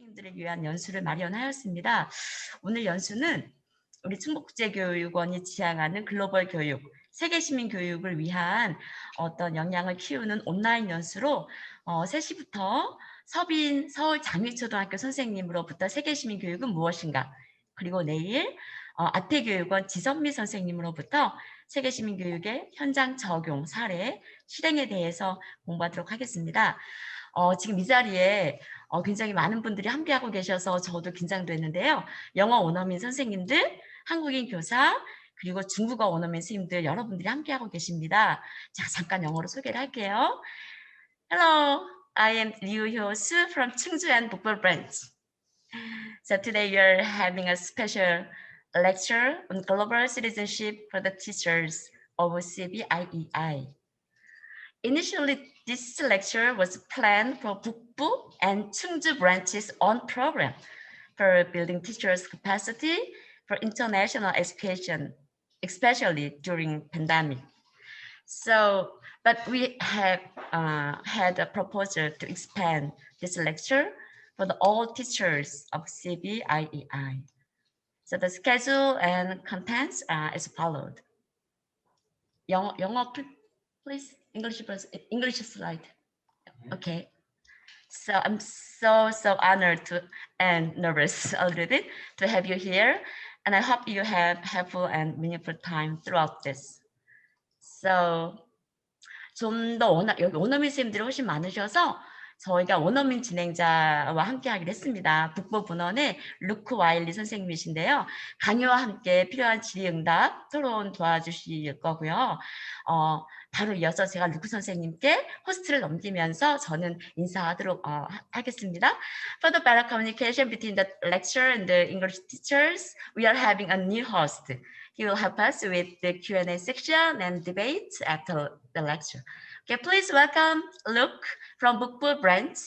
선생님들을 위한 연수를 마련하였습니다. 오늘 연수는 우리 충북국제교육원이 지향하는 글로벌 교육, 세계시민 교육을 위한 어떤 역량을 키우는 온라인 연수로 3시부터 서빈 서울 장위초등학교 선생님으로부터 세계시민 교육은 무엇인가, 그리고 내일 아태교육원 지선미 선생님으로부터 세계시민 교육의 현장 적용 사례 실행에 대해서 공부하도록 하겠습니다. 지금 이 자리에 굉장히 많은 분들이 함께하고 계셔서 저도 긴장됐는데요. 영어 원어민 선생님들, 한국인 교사, 그리고 중국어 원어민 선생님들 여러분들이 함께하고 계십니다. 자, 잠깐 영어로 소개를 할게요. Hello, I am Liu Hyo-soo from Chungju and Bukbul branch. So today we are having a special lecture on global citizenship for the teachers of CBIEI. Initially, this lecture was planned for Bukbu and Chungju branches on program for building teachers' capacity for international education, especially during pandemic. So, but we have had a proposal to expand this lecture for all teachers of CBIEI. So the schedule and contents are as followed. 영어, please. English slide. Okay. So I'm so honored to and nervous a little bit to have you here, and I hope you have helpful and meaningful time throughout this. So 좀 더 여기 원어민 선생님들이 훨씬 많으셔서 저희가 원어민 진행자와 함께 하기로 했습니다. 북부 분원의 루크 와일리 선생님이신데요. 강의와 함께 필요한 질의응답, 토론 도와주실 거고요. 바로 이어서 제가 루크 선생님께 호스트를 넘기면서 저는 인사하도록 하겠습니다. For the better communication between the lecturer and the English teachers, we are having a new host. He will help us with the Q&A section and debate after the lecture. Okay, please welcome Luke from Bukbul branch.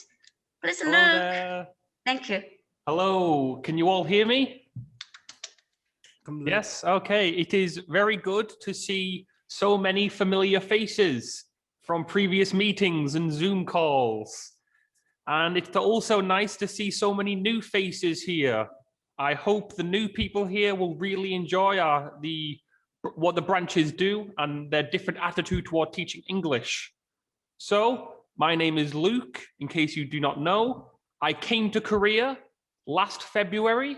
Please, Hello Luke. there. Thank you. Hello, can you all hear me? Yes, okay. It is very good to see so many familiar faces from previous meetings and Zoom calls. And it's also nice to see so many new faces here. I hope the new people here will really enjoy what the branches do and their different attitude toward teaching English. So, my name is Luke, in case you do not know. I came to Korea last February,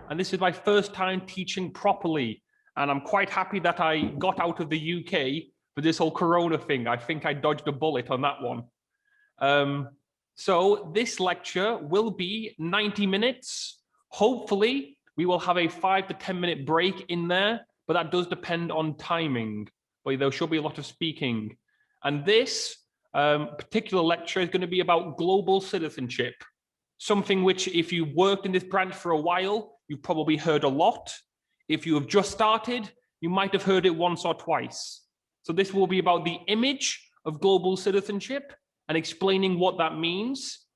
and this is my first time teaching properly. And I'm quite happy that I got out of the UK for this whole Corona thing. I think I dodged a bullet on that one. So this lecture will be 90 minutes. Hopefully, we will have a 5 to 10 minute break in there, but that does depend on timing. But there should be a lot of speaking. And this particular lecture is going to be about global citizenship, something which, if you've worked in this branch for a while, you've probably heard a lot. If you have just started, you might have heard it once or twice. So this will be about the image of global citizenship and explaining what that means.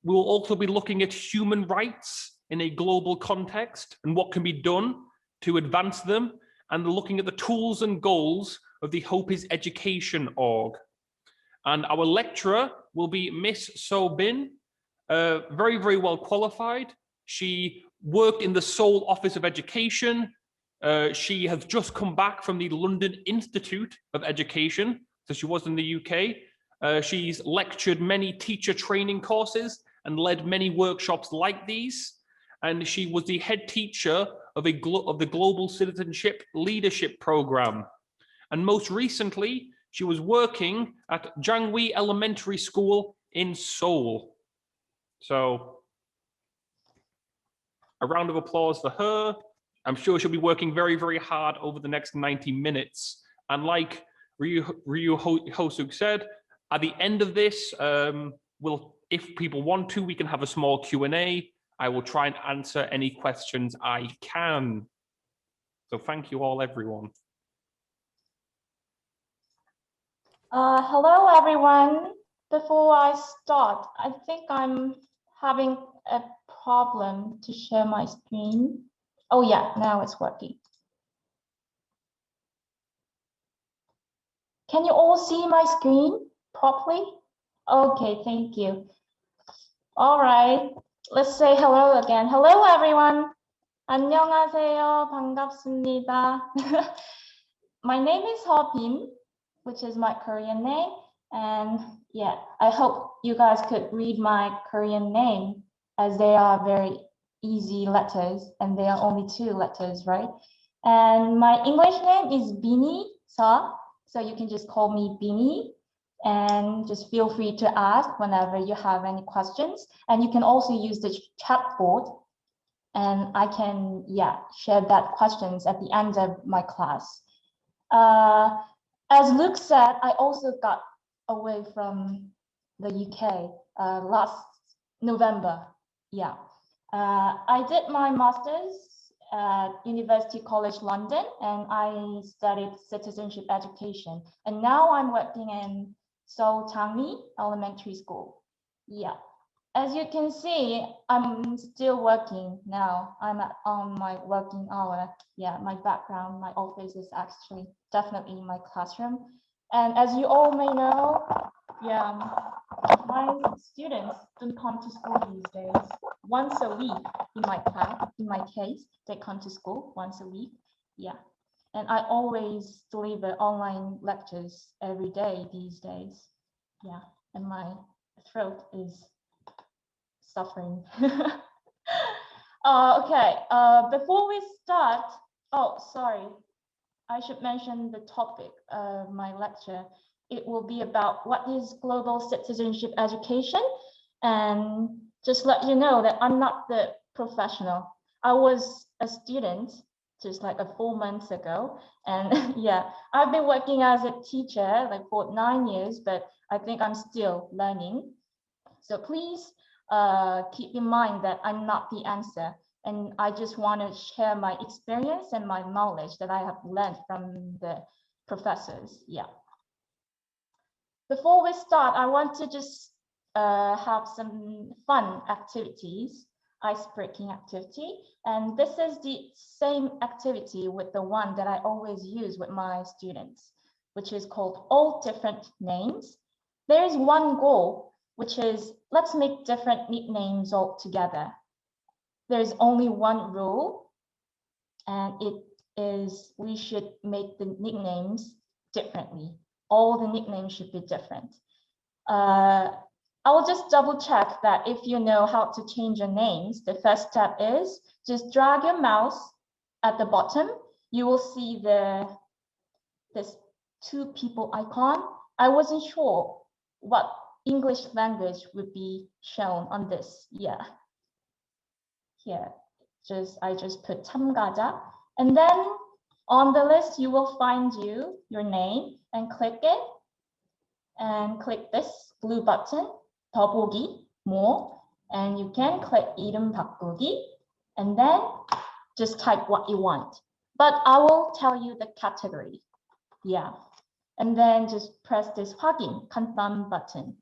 We will also be looking at human rights in a global context and what can be done to advance them, and looking at the tools and goals of the Hope is Education org. And our lecturer will be Miss So Bin, very, very well qualified. She worked in the Seoul Office of Education. She has just come back from the London Institute of Education, so she was in the UK. She's lectured many teacher training courses and led many workshops like these. And she was the head teacher of the Global Citizenship Leadership Program. And most recently, she was working at Jangwi Elementary School in Seoul. So a round of applause for her. I'm sure she'll be working very, very hard over the next 90 minutes. And like Ryu Hosuk said, at the end of this, if people want to, we can have a small Q&A. I will try and answer any questions I can. So thank you all, everyone. Hello, everyone. Before I start, I think I'm having a problem to share my screen. Oh yeah, now it's working. Can you all see my screen properly? Okay, thank you. All right. let's say hello again. Hello, everyone. 안녕하세요. 반갑습니다. My name is Hopin, which is my Korean name. And yeah, I hope you guys could read my Korean name as they are very easy letters and they are only 2 letters, right? And my English name is Bini Sa, so you can just call me Bini, and just feel free to ask whenever you have any questions. And you can also use the chat board, and I can share that questions at the end of my class. As Luke said, I also got away from the UK last November. Yeah, I did my master's at University College London, and I studied citizenship education. And now I'm working in Seoul Changmi Elementary School. Yeah, as you can see, I'm still working now. I'm on my working hour. Yeah, my background, my office is actually definitely my classroom. And as you all may know, yeah, my students don't come to school these days. Once a week in my class, in my case, they come to school once a week. Yeah, and I always deliver online lectures every day these days. Yeah, and my throat is suffering. Okay, before we start, oh, sorry. I should mention the topic of my lecture. It will be about what is global citizenship education. And just let you know that I'm not the professional. I was a student just like 4 months ago. And yeah, I've been working as a teacher like for 9 years, but I think I'm still learning. So please keep in mind that I'm not the answer. And I just want to share my experience and my knowledge that I have learned from the professors. Yeah. Before we start, I want to just have some fun activities, ice-breaking activity. And this is the same activity with the one that I always use with my students, which is called All Different Names. There is one goal, which is let's make different nicknames all together. There's only one rule, and it is we should make the nicknames differently. All the nicknames should be different. I'll just double check that if you know how to change your names, the first step is just drag your mouse at the bottom. You will see this 2 people icon. I wasn't sure what English language would be shown on this. Yeah. Here, I just put 참가자, and then on the list you will find your name and click it, and click this blue button, 더보기, more, and you can click 이름 바꾸기, and then just type what you want. But I will tell you the category. Yeah, and then just press this 확인, confirm button.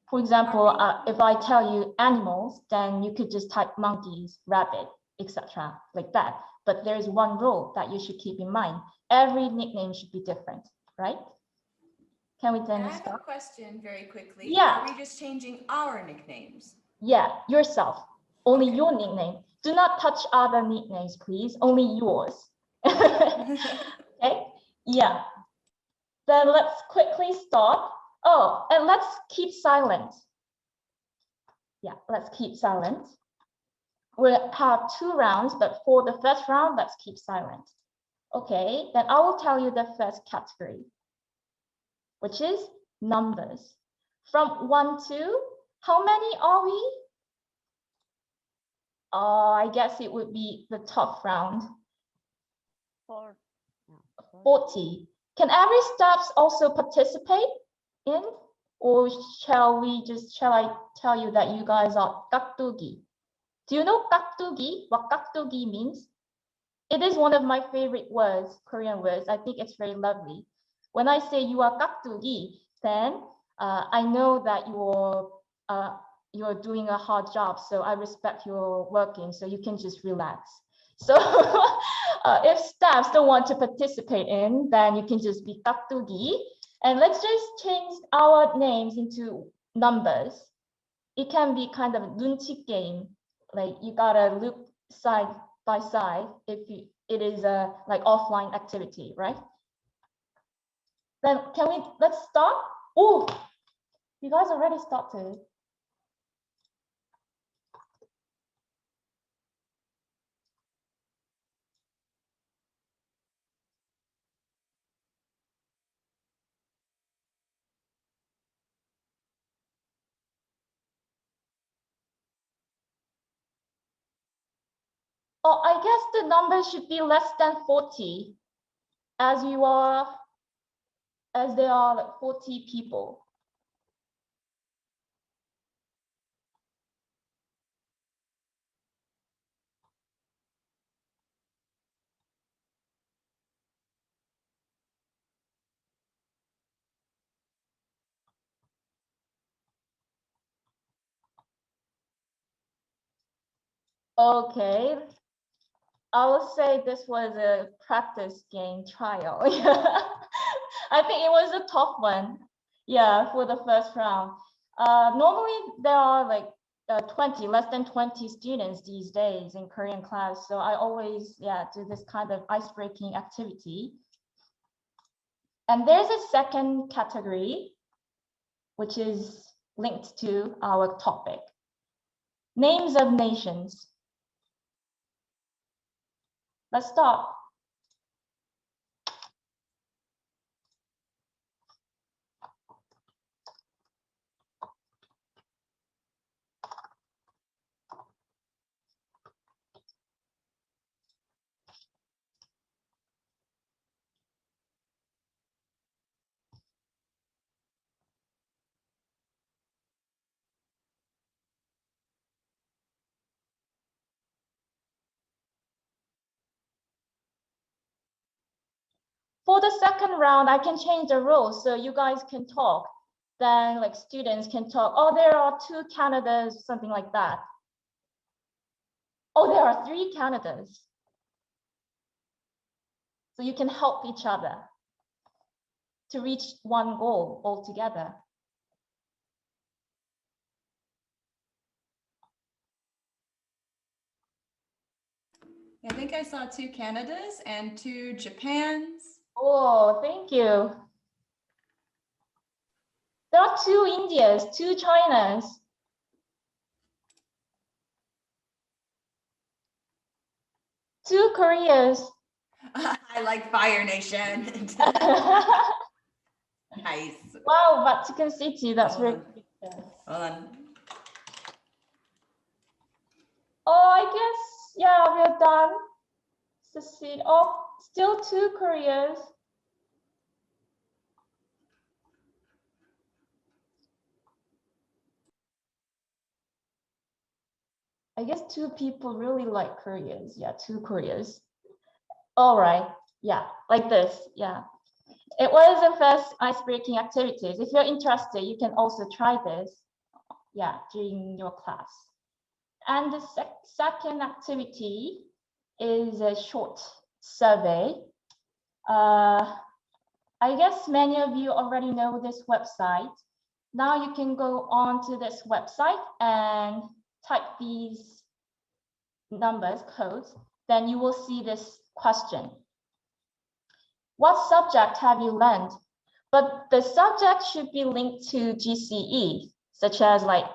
For example, if I tell you animals, then you could just type monkeys, rabbit, etc. like that. But there's one rule that you should keep in mind. Every nickname should be different, right? Can we then start? I have a question very quickly. Yeah. Are we just changing our nicknames? Yeah, yourself. Only your nickname. Do not touch other nicknames, please. Only yours. Okay? Yeah. Then let's quickly start. Oh, and let's keep silent. Yeah, let's keep silent. We'll have 2 rounds, but for the first round, let's keep silent. Okay, then I will tell you the first category, which is numbers. From 1 to, how many are we? I guess it would be the top round. 40. Can every staff also participate in, or shall I tell you that you guys are 깍두기? Do you know 깍두기? What 깍두기 means? It is one of my favorite words, Korean words. I think it's very lovely. When I say you are 깍두기, then I know that you're doing a hard job, so I respect your working, so you can just relax. So if staffs don't want to participate in, then you can just be 깍두기. And let's just change our names into numbers. it can be kind of 눈치 game. Like you gotta look side by side if it is a like offline activity, right? Then let's start. Oh, you guys already started. Oh, I guess the number should be less than 40 as there are like 40 people. Okay, I will say this was a practice game trial. I think it was a tough one. Yeah, for the first round. Normally there are like 20, less than 20 students these days in Korean class. So I always, do this kind of ice-breaking activity. And there's a second category, which is linked to our topic. Names of nations. Let's start. For the second round, I can change the rules so you guys can talk. Then like students can talk. Oh, there are 2 Canadas, something like that. Oh, there are 3 Canadas. So you can help each other to reach one goal altogether. I think I saw 2 Canadas and 2 Japans. Oh, thank you. There are 2 Indias, 2 Chinas. 2 Koreas. I like Fire Nation. Nice. Wow, Vatican City, that's very good. Hold on. Oh, I guess, yeah, we're done. Succeed. Oh, still 2 Koreas. I guess 2 people really like Koreas. Yeah, 2 Koreas. All right. Yeah, like this. Yeah. It was the first ice-breaking activities. If you're interested, you can also try this. Yeah, during your class. And the second activity is a short survey. I guess many of you already know this website. Now you can go on to this website and type these numbers, codes, then you will see this question. What subject have you learned? But the subject should be linked to GCE, such as like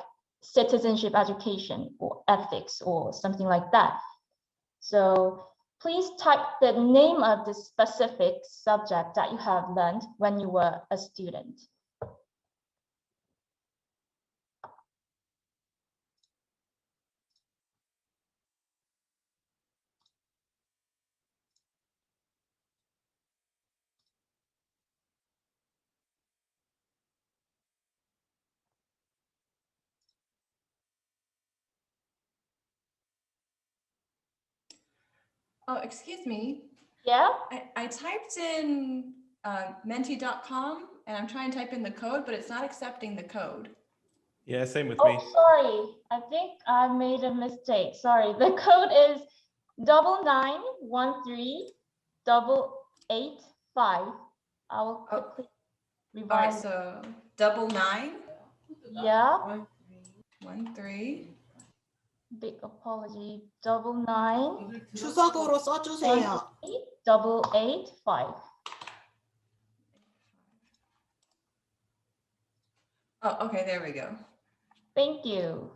citizenship education or ethics or something like that. So please type the name of the specific subject that you have learned when you were a student. Oh, excuse me. Yeah? I typed in menti.com and I'm trying to type in the code, but it's not accepting the code. Yeah, same with me. Oh, sorry. I think I made a mistake. Sorry. The code is 9913885. I will quickly All right, revise. so 99. Yeah. 13. Big apology. 99 주석으로 써주세요. 8885. Oh, okay, there we go. Thank you.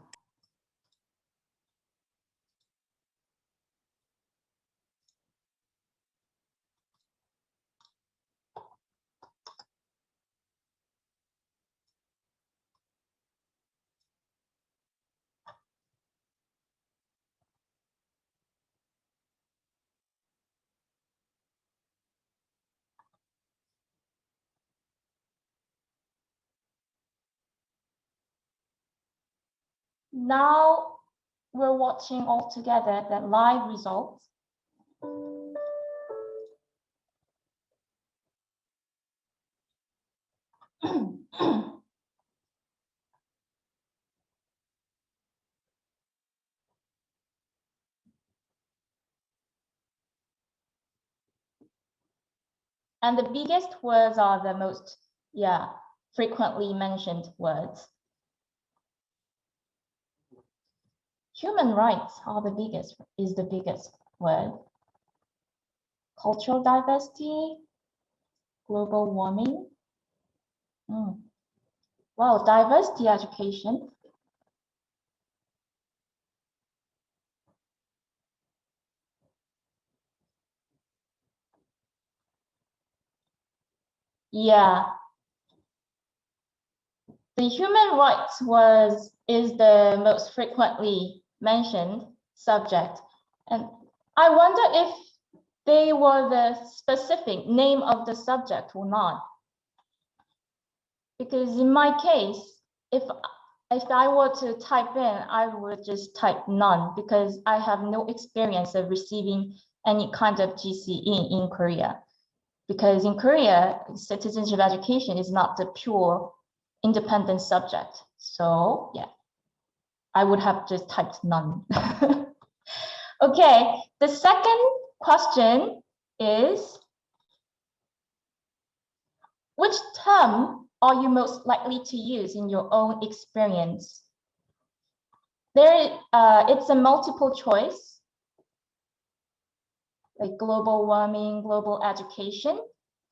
Now we're watching all together the live results. And the biggest words are the most, frequently mentioned words. Human rights is the biggest word. Cultural diversity, global warming. Wow, diversity education. Yeah. The human rights is the most frequently mentioned subject. And I wonder if they were the specific name of the subject or not. Because in my case, if I were to type in, I would just type none because I have no experience of receiving any kind of GCE in Korea. Because in Korea, citizenship education is not the pure independent subject. So yeah, I would have just typed none. Okay, the second question is, which term are you most likely to use in your own experience? It's a multiple choice, like global warming, global education,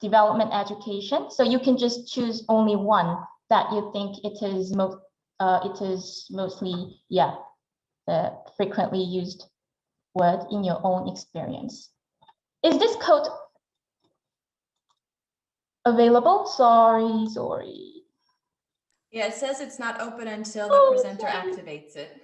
development education. So you can just choose only one that you think it is mostly, the frequently used word in your own experience. Is this code available? Sorry. Yeah, it says it's not open until the presenter activates it.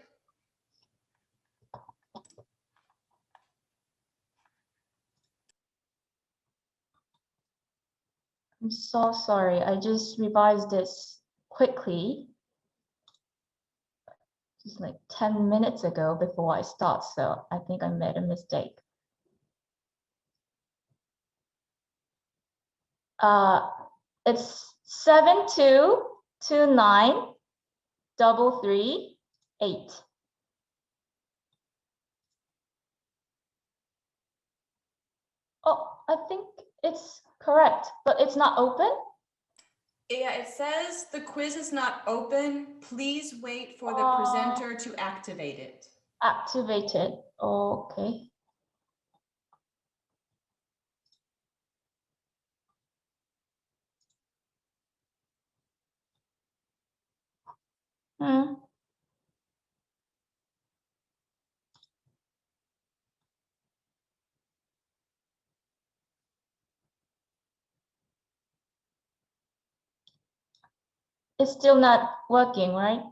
I'm so sorry. I just revised this quickly, just like 10 minutes ago before I start. So I think I made a mistake. It's 7229338. Oh, I think it's correct, but it's not open. Yeah, it says the quiz is not open. Please wait for the presenter to activate it. Activated. Okay. It's still not working, right?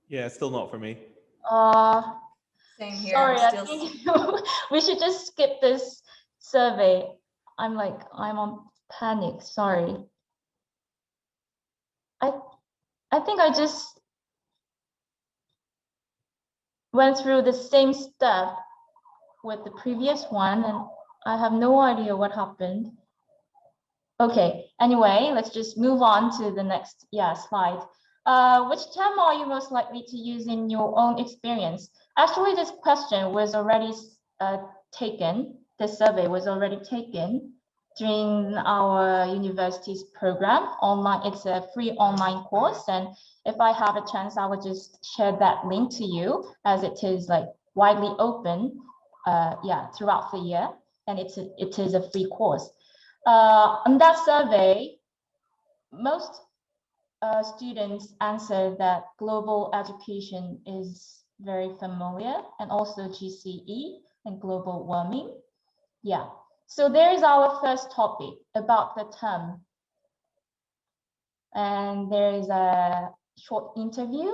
Yeah, it's still not for me. Same here. Sorry, I'm I still think we should just skip this survey. I'm on panic. Sorry. I think I just went through the same step with the previous one, and I have no idea what happened. Okay, anyway, let's just move on to the next slide. Which term are you most likely to use in your own experience? Actually, this question was already taken. This survey was already taken during our university's program online. It's a free online course, and if I have a chance, I will just share that link to you, as it is like widely open throughout the year, and it is a free course. On that survey, most students answer that global education is very familiar, and also GCE and global warming. Yeah, so there is our first topic about the term. And there is a short interview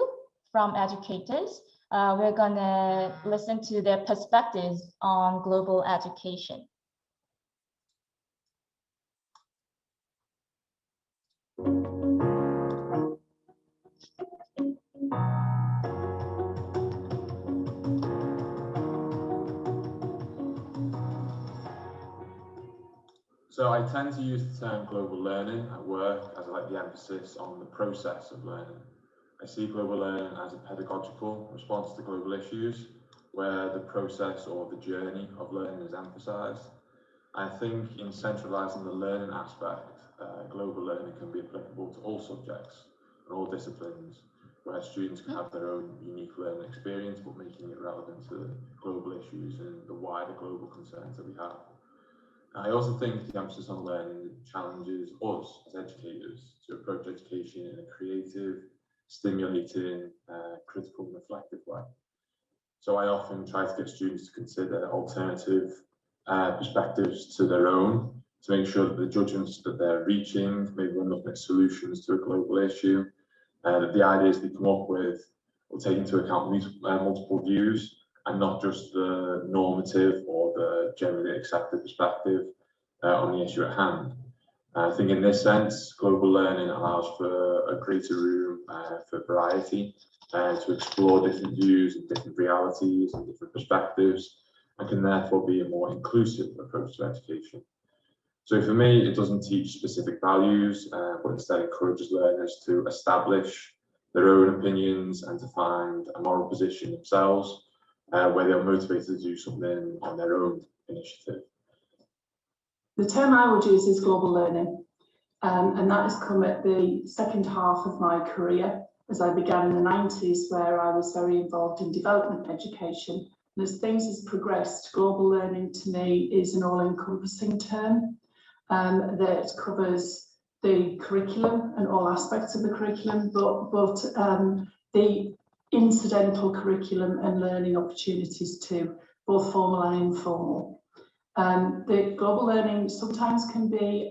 from educators. We're gonna listen to their perspectives on global education. So I tend to use the term global learning at work, as I like the emphasis on the process of learning. I see global learning as a pedagogical response to global issues, where the process or the journey of learning is emphasized. I think in centralizing the learning aspect, global learning can be applicable to all subjects and all disciplines, where students can have their own unique learning experience, but making it relevant to global issues and the wider global concerns that we have. I also think the emphasis on learning challenges us as educators to approach education in a creative, stimulating, critical and reflective way. So I often try to get students to consider alternative perspectives to their own, to make sure that the judgments that they're reaching, maybe we're looking at solutions to a global issue, that the ideas they come up with will take into account multiple views, and not just the normative or the generally accepted perspective on the issue at hand. I think in this sense, global learning allows for a greater room for variety, to explore different views and different realities and different perspectives, and can therefore be a more inclusive approach to education. So for me, it doesn't teach specific values, but instead encourages learners to establish their own opinions and to find a moral position themselves, where they're motivated to do something on their own initiative. The term I would use is global learning, and that has come at the second half of my career, as I began in the 90s, where I was very involved in development education. And as things have progressed, global learning to me is an all-encompassing term that covers the curriculum and all aspects of the curriculum, but the incidental curriculum and learning opportunities too, both formal and informal. The global learning sometimes can be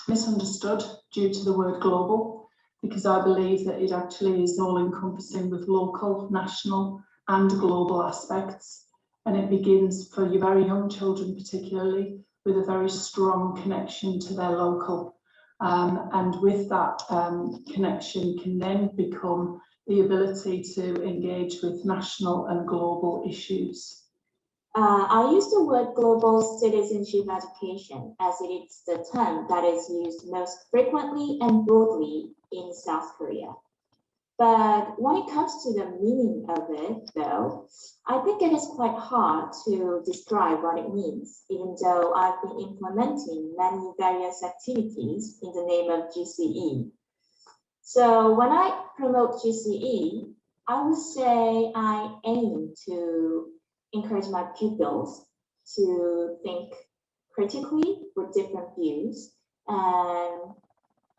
misunderstood due to the word global, because I believe that it actually is all-encompassing with local, national and global aspects. And it begins for your very young children particularly with a very strong connection to their local. And with that connection can then become the ability to engage with national and global issues. I use the word global citizenship education as it is the term that is used most frequently and broadly in South Korea. But when it comes to the meaning of it, though, I think it is quite hard to describe what it means, even though I've been implementing many various activities in the name of GCE. So when I promote GCE, I would say I aim to encourage my pupils to think critically with different views and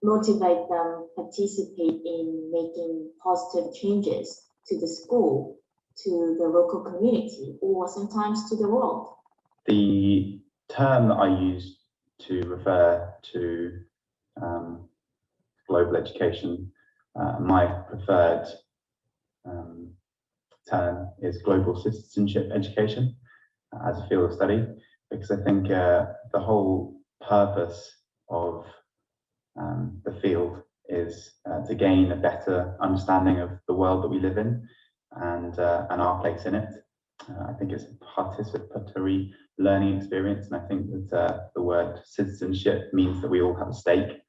motivate them participate in making positive changes to the school, to the local community, or sometimes to the world. The term that I use to refer to global education, my preferred term is global citizenship education as a field of study, because I think the whole purpose of the field is to gain a better understanding of the world that we live in and our place in it. I think it's a participatory learning experience, and I think that the word citizenship means that we all have a stake.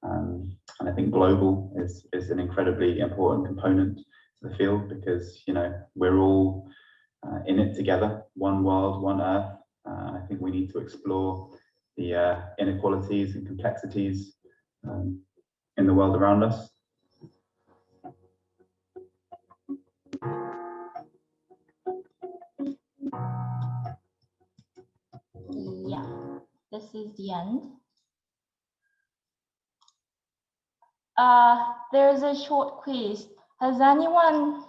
And I think global is an incredibly important component to the field, because we're all in it together, one world, one earth. I think we need to explore the inequalities and complexities in the world around us. Yeah, this is the end. There's a short quiz. Has anyone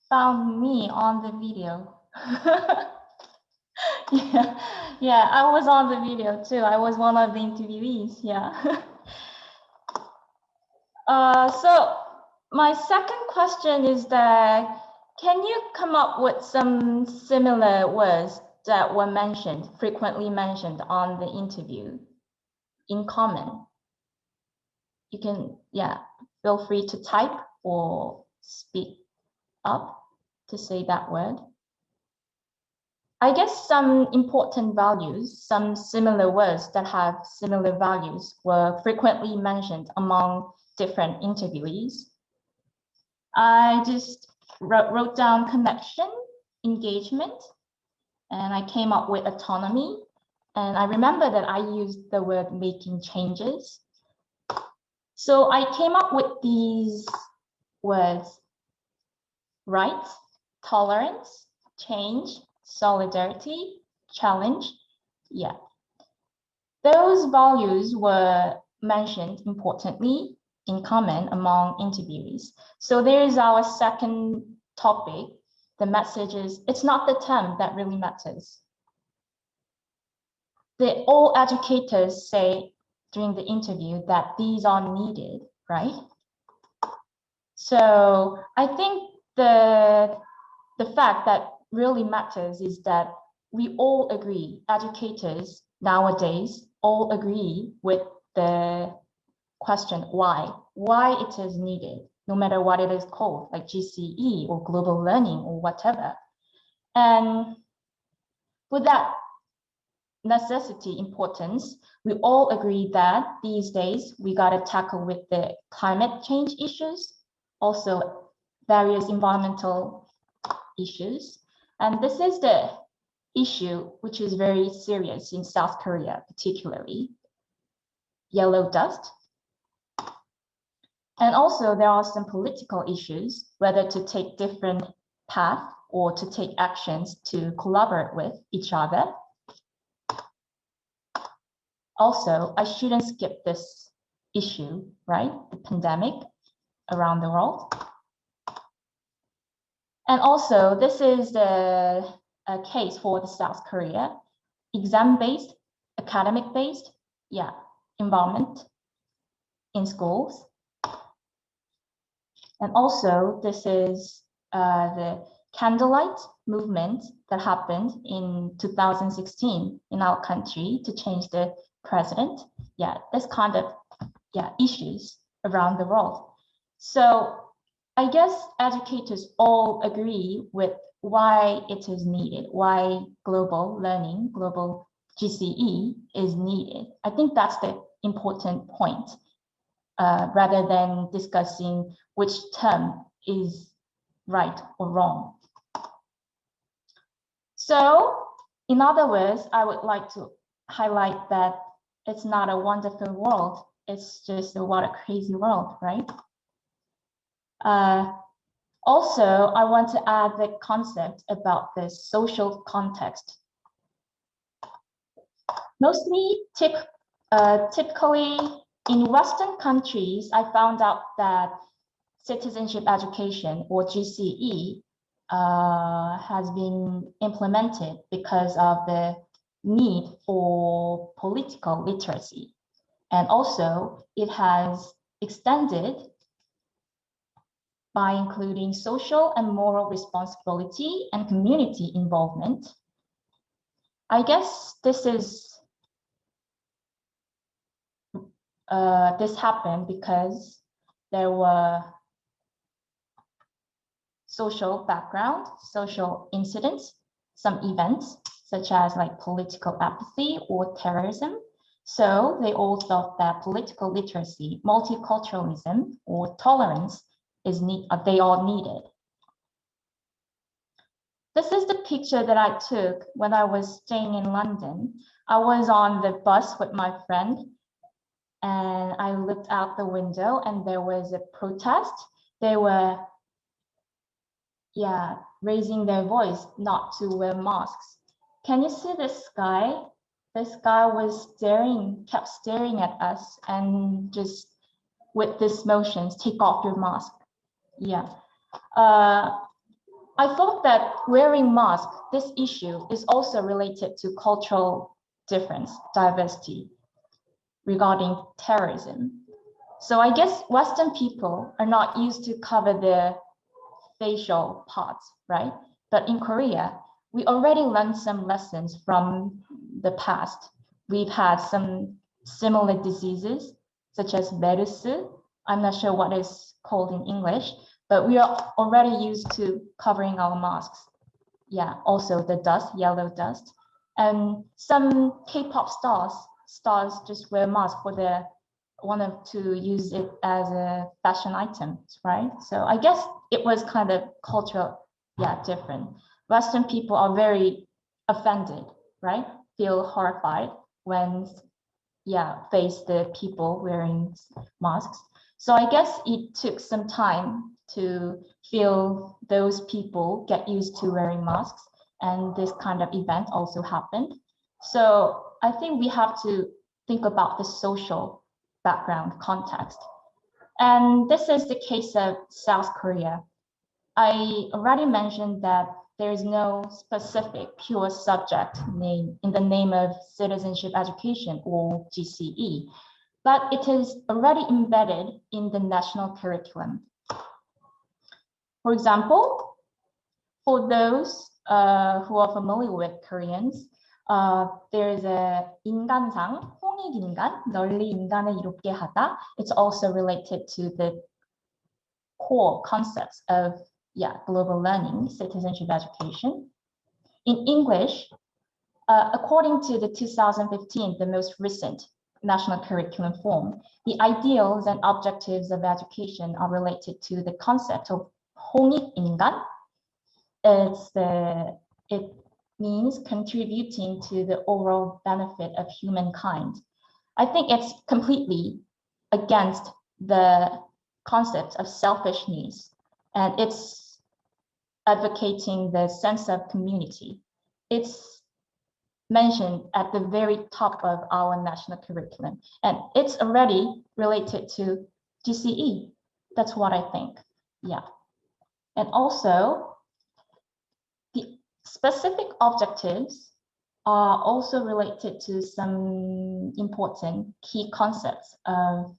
found me on the video? Yeah, I was on the video too. I was one of the interviewees, yeah. So my second question is that, can you come up with some similar words that were mentioned, frequently mentioned on the interview in common? You can, yeah, feel free to type or speak up to say that word. I guess some important values, some similar words that have similar values were frequently mentioned among different interviewees. I just wrote down connection, engagement, and I came up with autonomy. And I remember that I used the word making changes. So I came up with these words: right, tolerance, change, solidarity, challenge. Yeah. Those values were mentioned importantly in common among interviewees. So there is our second topic. The message is, it's not the term that really matters. All educators say during the interview that these are needed, right? So I think the fact that really matters is that we all agree, educators nowadays all agree with the question why it is needed, no matter what it is called, like GCE or global learning or whatever. And with that necessity, importance, we all agree that these days we got to tackle with the climate change issues, also various environmental issues. And this is the issue which is very serious in South Korea, particularly yellow dust. And also there are some political issues, whether to take different paths or to take actions to collaborate with each other. Also, I shouldn't skip this issue, right? The pandemic around the world. And also, this is the case for the South Korea, exam-based, academic-based, yeah, environment in schools. And also, this is the candlelight movement that happened in 2016 in our country to change the president. Yeah, this kind of issues around the world. So I guess educators all agree with why it is needed, why global learning, global GCE is needed. I think that's the important point, rather than discussing which term is right or wrong. So, in other words, I would like to highlight that it's not a wonderful world, it's just what a crazy world, right? Also, I want to add the concept about the social context. Mostly, typically in Western countries, I found out that citizenship education, or GCE, has been implemented because of the need for political literacy. And also, it has extended by including social and moral responsibility and community involvement. I guess this happened because there were social background, social incidents, some events, such as like political apathy or terrorism. So they all thought that political literacy, multiculturalism, or tolerance they are needed. This is the picture that I took when I was staying in London. I was on the bus with my friend and I looked out the window and there was a protest. They were, raising their voice not to wear masks. Can you see this guy? This guy was kept staring at us and just with this motions, take off your mask. Yeah. I thought that wearing mask, this issue is also related to cultural difference, diversity regarding terrorism. So I guess Western people are not used to cover their facial parts, right? But in Korea, we already learned some lessons from the past. We've had some similar diseases, such as virus. I'm not sure what is called in English, but we are already used to covering our masks. Yeah, also the dust, yellow dust. And some K-pop stars just wear masks for their wanted to use it as a fashion item, right? So I guess it was kind of cultural, different. Western people are very offended, right? Feel horrified when, face the people wearing masks. So I guess it took some time to feel those people get used to wearing masks, and this kind of event also happened. So I think we have to think about the social background context. And this is the case of South Korea. I already mentioned that there is no specific pure subject name in the name of citizenship education or GCE, but it is already embedded in the national curriculum. For example, for those who are familiar with Koreans, there is a 인간상, 홍익인간, 널리 인간을 이롭게 하다. It's also related to the core concepts of global learning, citizenship education. In English, according to the 2015, the most recent national curriculum form, the ideals and objectives of education are related to the concept of 홍익인간. It means contributing to the overall benefit of humankind. I think it's completely against the concept of selfish needs, and it's advocating the sense of community. It's mentioned at the very top of our national curriculum, and it's already related to GCE. That's what I think. And also the specific objectives are also related to some important key concepts of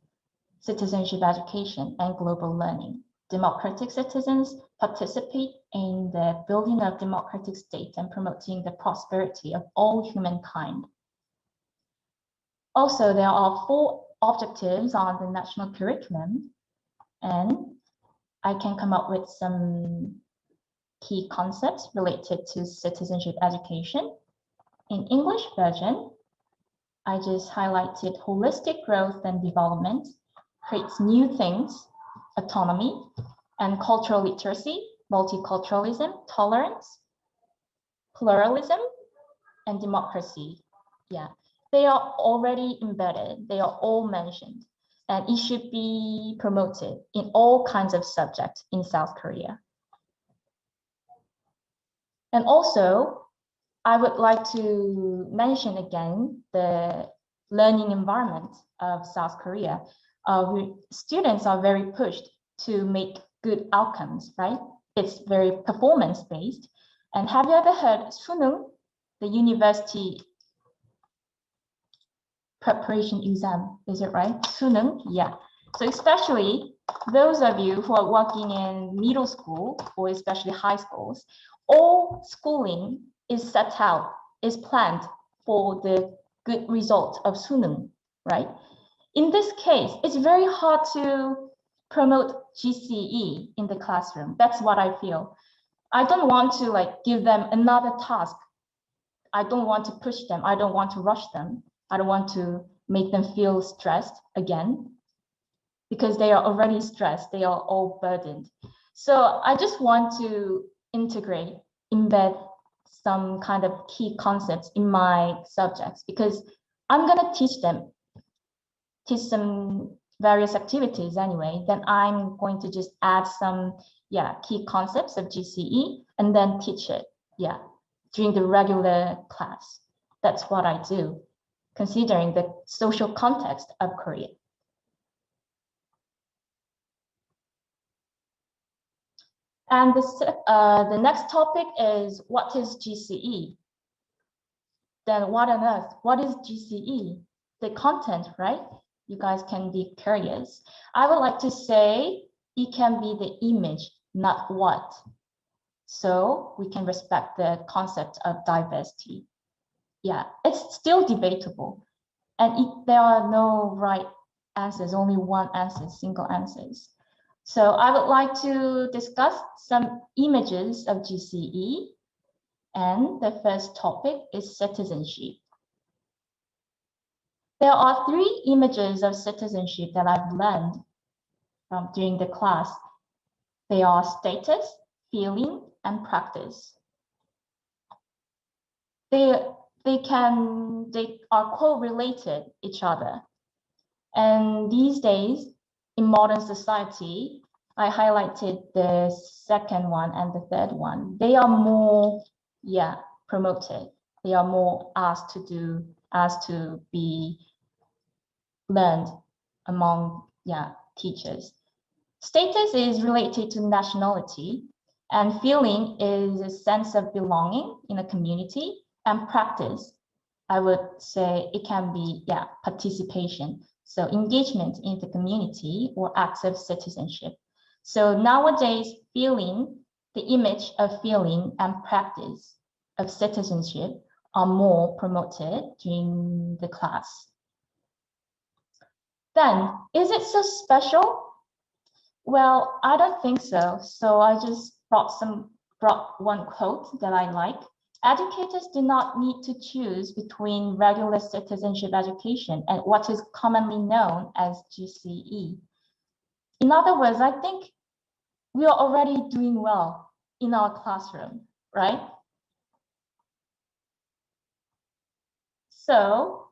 citizenship education and global learning. Democratic citizens participate in the building of democratic state and promoting the prosperity of all humankind. Also, there are 4 objectives on the national curriculum, and I can come up with some key concepts related to citizenship education. In English version, I just highlighted holistic growth and development, creates new things, autonomy, and cultural literacy, multiculturalism, tolerance, pluralism, and democracy. They are already embedded, they are all mentioned, and it should be promoted in all kinds of subjects in South Korea. And also, I would like to mention again the learning environment of South Korea. Students are very pushed to make good outcomes, right? It's very performance-based. And have you ever heard 수능, the university preparation exam? Is it right? 수능, So especially those of you who are working in middle school or especially high schools, all schooling is set out, is planned for the good result of 수능, right? In this case, it's very hard to promote GCE in the classroom. That's what I feel. I don't want to give them another task. I don't want to push them. I don't want to rush them. I don't want to make them feel stressed again because they are already stressed. They are all burdened. So I just want to integrate embed some kind of key concepts in my subjects, because I'm going to teach some various activities anyway. Then I'm going to just add some key concepts of GCE and then teach it during the regular class. That's what I do, considering the social context of Korea. And the next topic is, what is GCE? Then what on earth? What is GCE? The content, right? You guys can be curious. I would like to say it can be the image, not what. So we can respect the concept of diversity. Yeah, it's still debatable. And there are no right answers, only one answer, single answers. So I would like to discuss some images of GCE. And the first topic is citizenship. There are 3 images of citizenship that I've learned from during the class. They are status, feeling, and practice. They are correlated each other. And these days, in modern society, I highlighted the second one and the third one. They are more, promoted. They are more asked to be learned among, teachers. Status is related to nationality, and feeling is a sense of belonging in a community, and practice, I would say it can be, participation. So engagement in the community or active citizenship. So nowadays, feeling, the image of feeling and practice of citizenship are more promoted during the class. Then, is it so special? Well, I don't think so. So I just brought one quote that I like. Educators do not need to choose between regular citizenship education and what is commonly known as GCE. In other words, I think we are already doing well in our classroom, right? So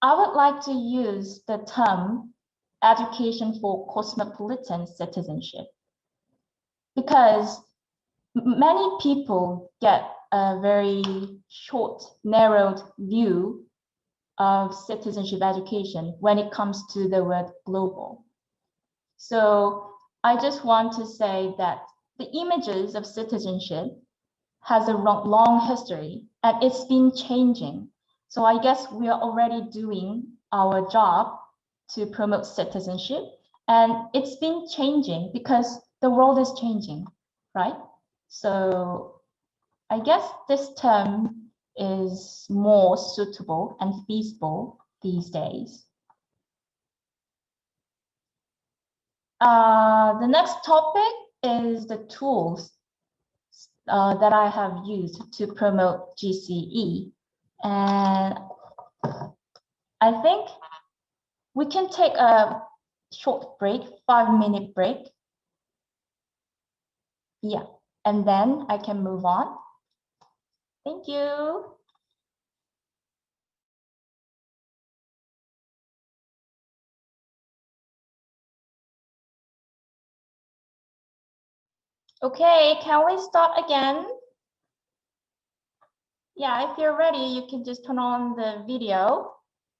I would like to use the term education for cosmopolitan citizenship, because many people get a very short, narrowed view of citizenship education when it comes to the word global. So I just want to say that the images of citizenship has a long history and it's been changing. So I guess we are already doing our job to promote citizenship, and it's been changing because the world is changing, right? So I guess this term is more suitable and feasible these days. The next topic is the tools that I have used to promote GCE. And I think we can take a short break, 5-minute break. Yeah, and then I can move on. Thank you. Okay, can we start again? Yeah, if you're ready, you can just turn on the video,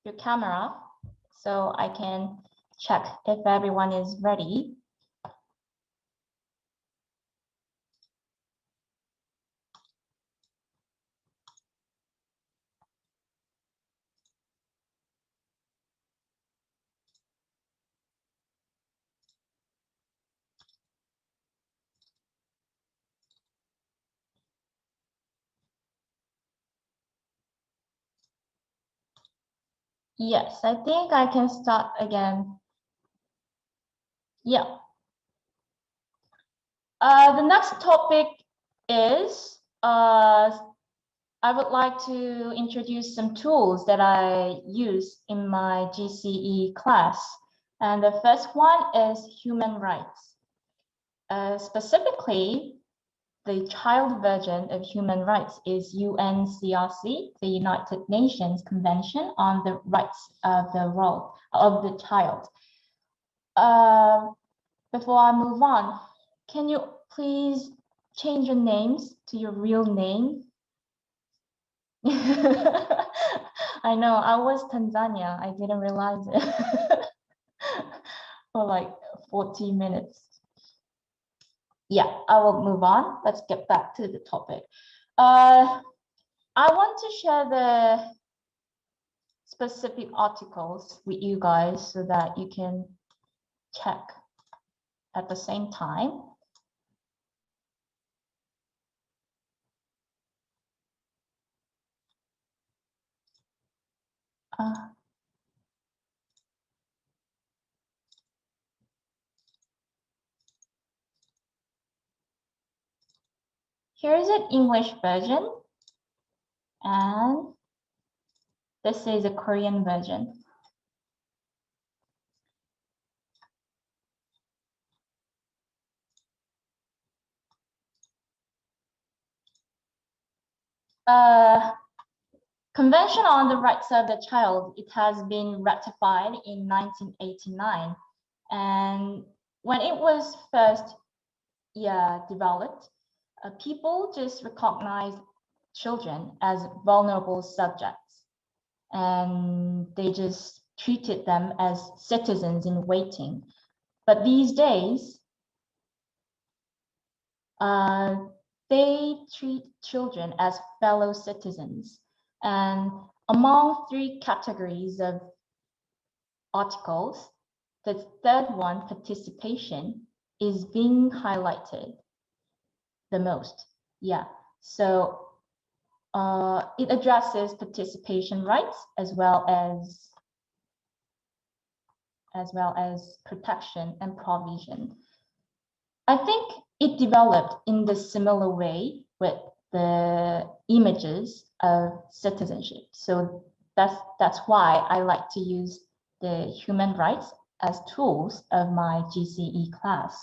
your camera, so I can check if everyone is ready. Yes, I think I can start again. Yeah. The next topic is, I would like to introduce some tools that I use in my GCE class. And the first one is human rights. Specifically, the child version of human rights is UNCRC, the United Nations Convention on the Rights of the Child. Before I move on, can you please change your names to your real name? I know, I was Tanzania. I didn't realize it for like 40 minutes. Yeah, I will move on. Let's get back to the topic. I want to share the specific articles with you guys so that you can check at the same time. Here is an English version, and this is a Korean version. Convention on the Rights of the Child, it has been ratified in 1989. And when it was first developed, people just recognized children as vulnerable subjects. And they just treated them as citizens in waiting. But these days, they treat children as fellow citizens. And among 3 categories of articles, the third one, participation, is being highlighted the most. Yeah, so it addresses participation rights as well as protection and provision. I think it developed in the similar way with the images of citizenship. So that's why I like to use the human rights as tools of my GCE class.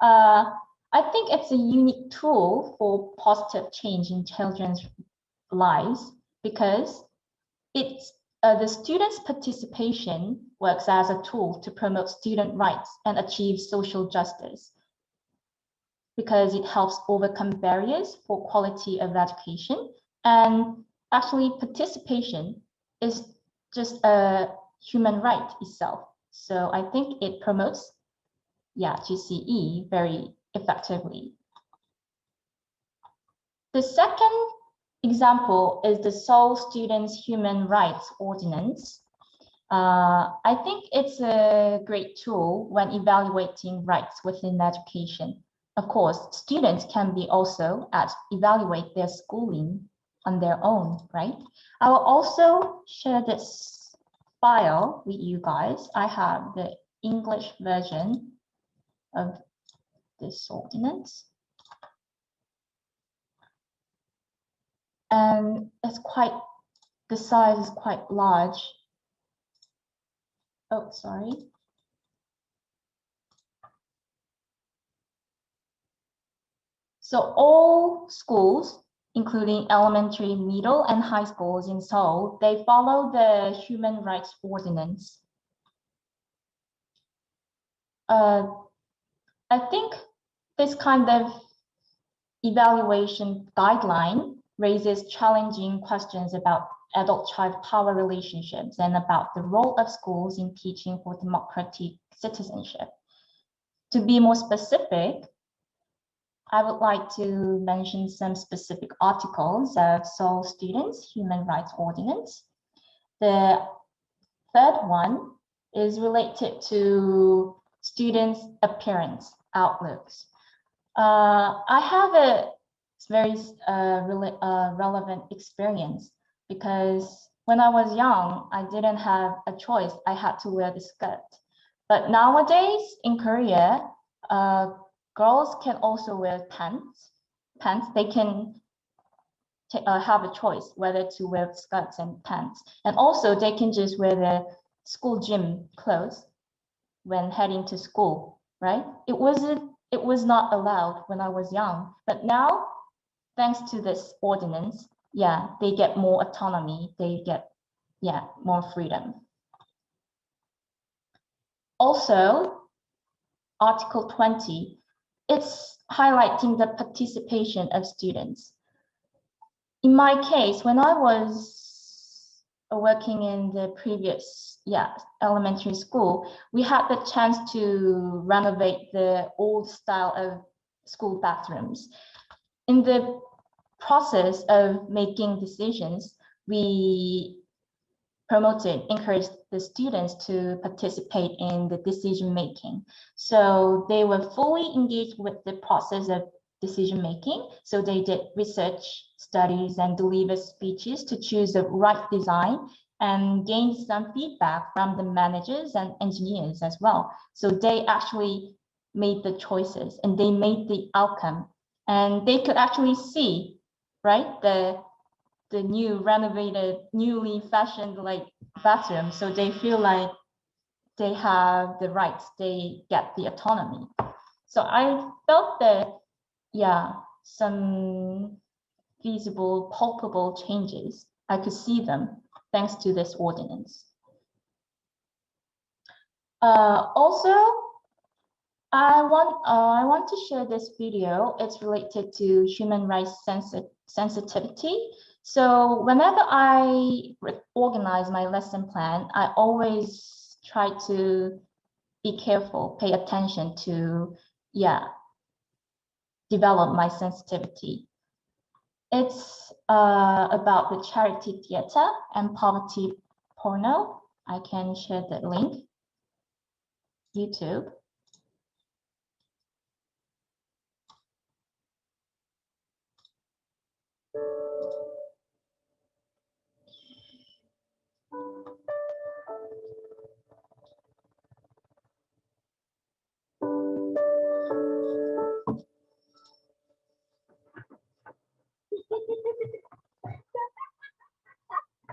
I think it's a unique tool for positive change in children's lives because it's the students' participation works as a tool to promote student rights and achieve social justice because it helps overcome barriers for quality of education. And actually, participation is just a human right itself. So I think it promotes GCE very effectively. The second example is the Seoul Students' Human Rights Ordinance. I think it's a great tool when evaluating rights within education. Of course, students can be also evaluate their schooling on their own, right? I will also share this file with you guys. I have the English version of this ordinance. And the size is quite large. Oh, sorry. So all schools, including elementary, middle, and high schools in Seoul, they follow the Human Rights Ordinance. I think this kind of evaluation guideline raises challenging questions about adult-child power relationships and about the role of schools in teaching for democratic citizenship. To be more specific, I would like to mention some specific articles of Seoul Students' Human Rights Ordinance. The third one is related to students' appearance outlooks. I have a very relevant experience because when I was young, I didn't have a choice. I had to wear the skirt. But nowadays in Korea, girls can also wear pants. They can have a choice whether to wear skirts and pants. And also they can just wear the school gym clothes. when heading to school, right? It was not allowed when I was young, but now, thanks to this ordinance, yeah, they get more autonomy, they get, yeah, more freedom. Also, Article 20, it's highlighting the participation of students. In my case, when I was working in the previous elementary school, we had the chance to renovate the old style of school bathrooms. In the process of making decisions, we encouraged the students to participate in the decision making. So they were fully engaged with the process of decision making. So they did research studies and delivered speeches to choose the right design and gained some feedback from the managers and engineers as well. So they actually made the choices and they made the outcome, and they could actually see, right, the new renovated, newly fashioned like bathroom. So they feel like they have the rights, they get the autonomy. So I felt that, yeah, some feasible, palpable changes, I could see them thanks to this ordinance. Also, I want to share this video. It's related to human rights sensitivity. So whenever I organize my lesson plan, I always try to be careful, pay attention to, develop my sensitivity. It's about the charity theater and poverty porno. I can share the link, YouTube.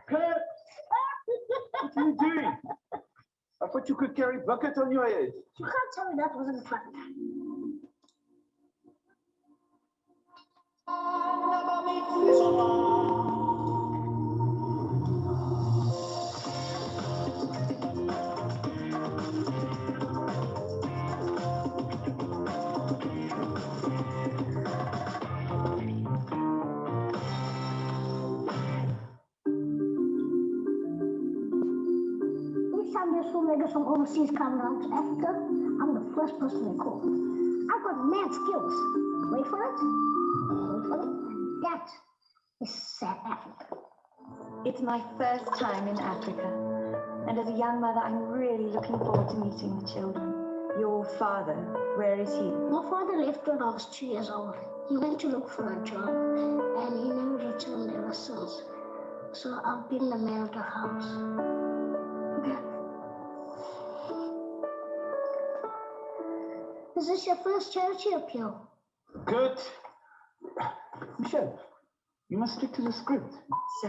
Claire, what are you doing? I thought you could carry bucket on your head. You can't tell me that wasn't fun. Letters from overseas coming out to Africa, I'm the first person they call. I've got mad skills. Wait for it. Wait for it. That is South Africa. It's my first time in Africa, and as a young mother, I'm really looking forward to meeting the children. Your father, where is he? My father left when I was 2 years old. He went to look for a job, and he never returned ever since. So I've been the man of the house. Is this your first charity appeal? Good. Michelle, you must stick to the script. So,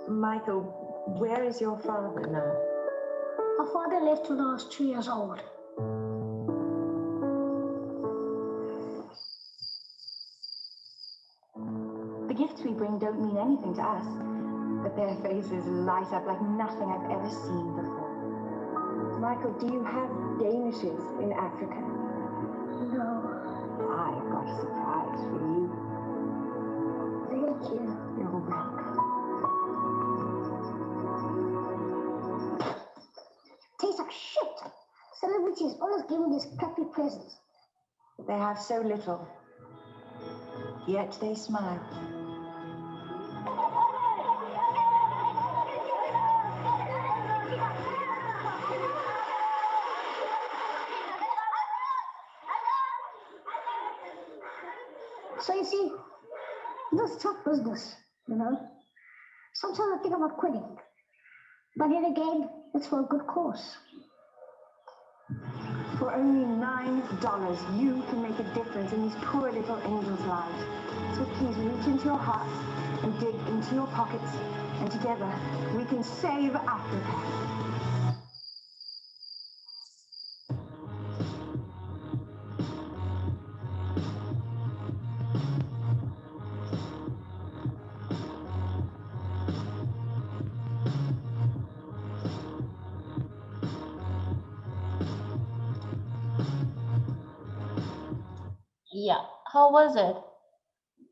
Michael, where is your father now? My father left when I was 2 years old. The gifts we bring don't mean anything to us, but their faces light up like nothing I've ever seen before. Michael, do you have Danishes in Africa? No. I've got a surprise for you. Thank you. You're welcome. Tastes like shit. Celebrities always give me these crappy presents. They have so little, yet they smile. So you see, this is tough business, you know. Sometimes I think about quitting, but then again, it's for a good cause. For only $9, you can make a difference in these poor little angels' lives. So please reach into your heart and dig into your pockets, and together we can save Africa. Yeah, how was it?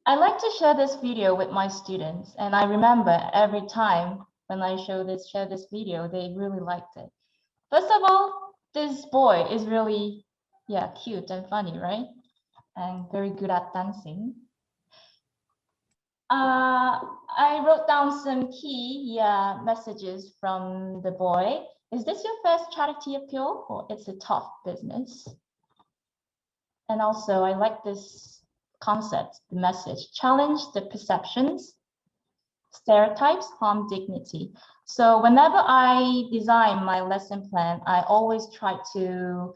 I like to share this video with my students, and I remember every time when I share this video, they really liked it. First of all, this boy is really, cute and funny, right? And very good at dancing. I wrote down some key messages from the boy. Is this your first charity appeal, or it's a tough business? And also, I like this concept, the message: challenge the perceptions, stereotypes, harm dignity. So whenever I design my lesson plan, I always try to,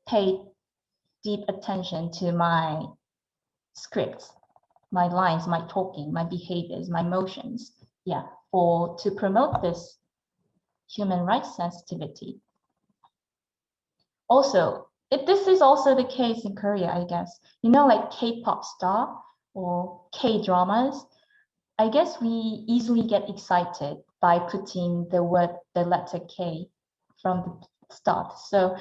pay deep attention to my scripts, my lines, my talking, my behaviors, my motions, to promote this human rights sensitivity. Also, this is also the case in Korea, I guess. You know, like K-pop star or K-dramas, I guess we easily get excited by putting the letter K from the start. So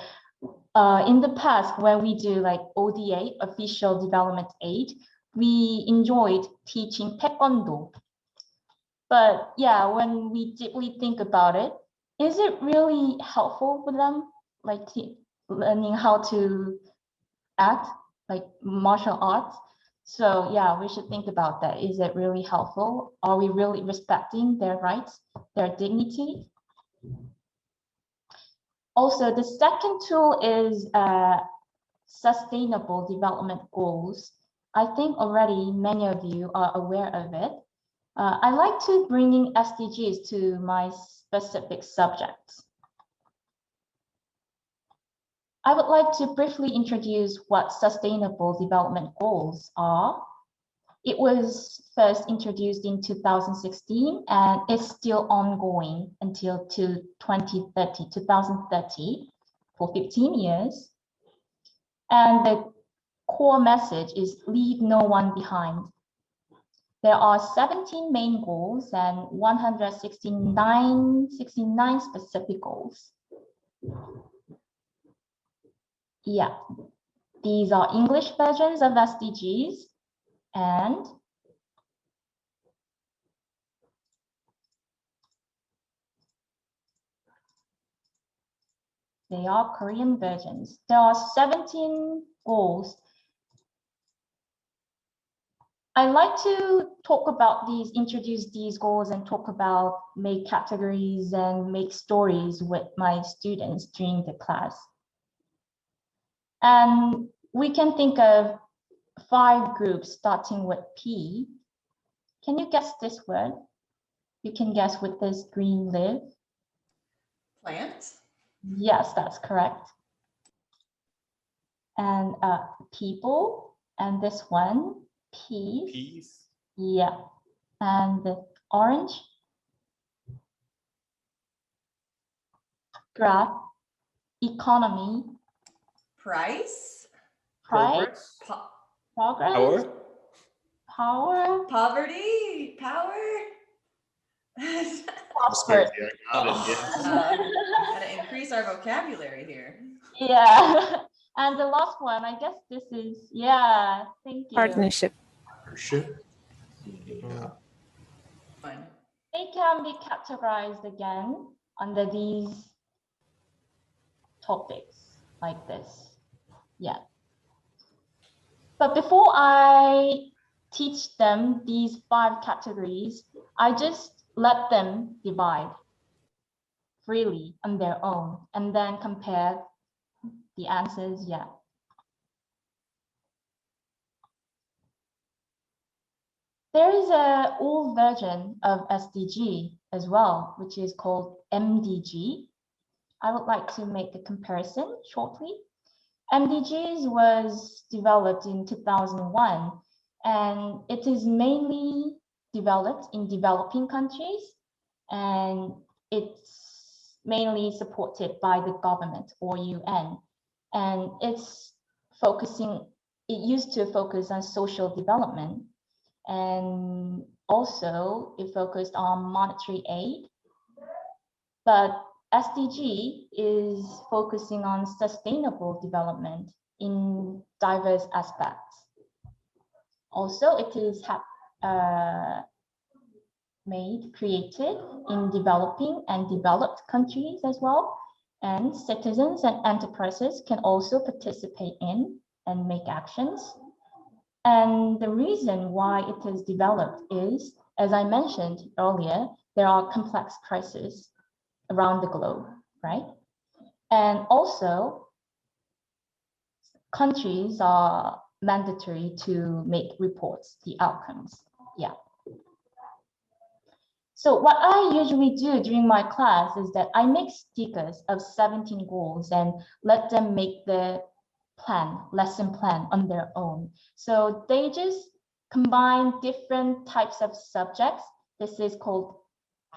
in the past, when we do like ODA, official development aid, we enjoyed teaching taekwondo. But when we deeply think about it, is it really helpful for them? Like learning how to act, like martial arts? So we should think about that. Is it really helpful? Are we really respecting their rights, their dignity? Also, the second tool is sustainable development goals. I think already many of you are aware of it. I like to bring in SDGs to my specific subjects. I would like to briefly introduce what sustainable development goals are. It was first introduced in 2016 and it's still ongoing until 2030, for 15 years. And the core message is leave no one behind. There are 17 main goals and 169 specific goals. These are English versions of SDGs, and they are Korean versions. There are 17 goals. I like to talk about these, introduce these goals and talk about, make categories and make stories with my students during the class. And we can think of 5 groups starting with P. Can you guess this word? You can guess with this green leaf. Plant? Yes, that's correct. And people, and this one, peas. Peas. Yeah, and the orange. Graph, economy. Price? Price. Progress. Power. Power. Poverty? Power? Prosperity. Gotta increase our vocabulary here. Yeah. And the last one, I guess this is, thank you. Partnership. Yeah. They can be categorized again under these topics like this. But before I teach them these 5 categories, I just let them divide freely on their own and then compare the answers. There is an old version of SDG as well, which is called MDG. I would like to make a comparison shortly. MDGs was developed in 2001, and it is mainly developed in developing countries, and it's mainly supported by the government or UN. And it used to focus on social development, and also it focused on monetary aid. But SDG is focusing on sustainable development in diverse aspects. Also, it is created in developing and developed countries as well. And citizens and enterprises can also participate in and make actions. And the reason why it is developed is, as I mentioned earlier, there are complex crises around the globe, right? And also, countries are mandatory to make reports, the outcomes, yeah. So what I usually do during my class is that I make stickers of 17 goals and let them make the lesson plan on their own. So they just combine different types of subjects. This is called,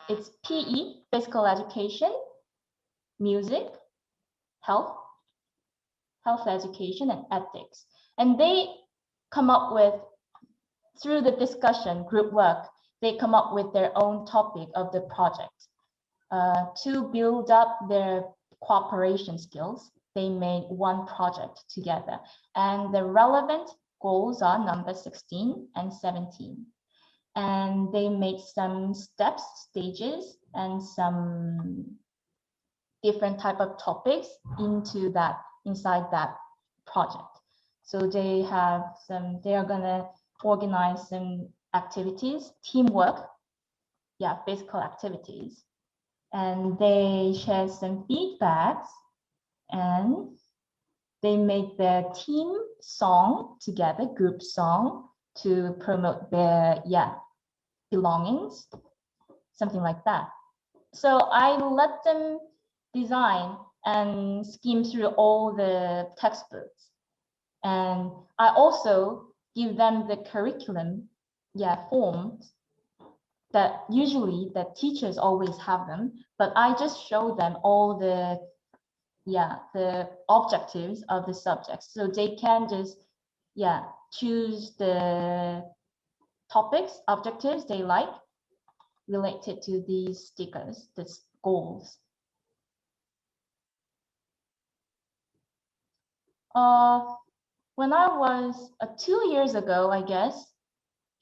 it's PE, physical education, music, health education, and ethics. And they come up with, through the discussion, group work, they come up with their own topic of the project. To build up their cooperation skills, they made one project together. And the relevant goals are number 16 and 17. And they made some steps, stages, and some different type of topics inside that project. So they are gonna organize some activities, teamwork, physical activities. And they share some feedbacks, and they make their team song together, group song, to promote their belongings, something like that. So I let them design and skim through all the textbooks. And I also give them the curriculum, forms that usually the teachers always have them, but I just show them all the objectives of the subjects. So they can just, choose the topics, objectives they like related to these stickers, these goals. When I was 2 years ago, I guess,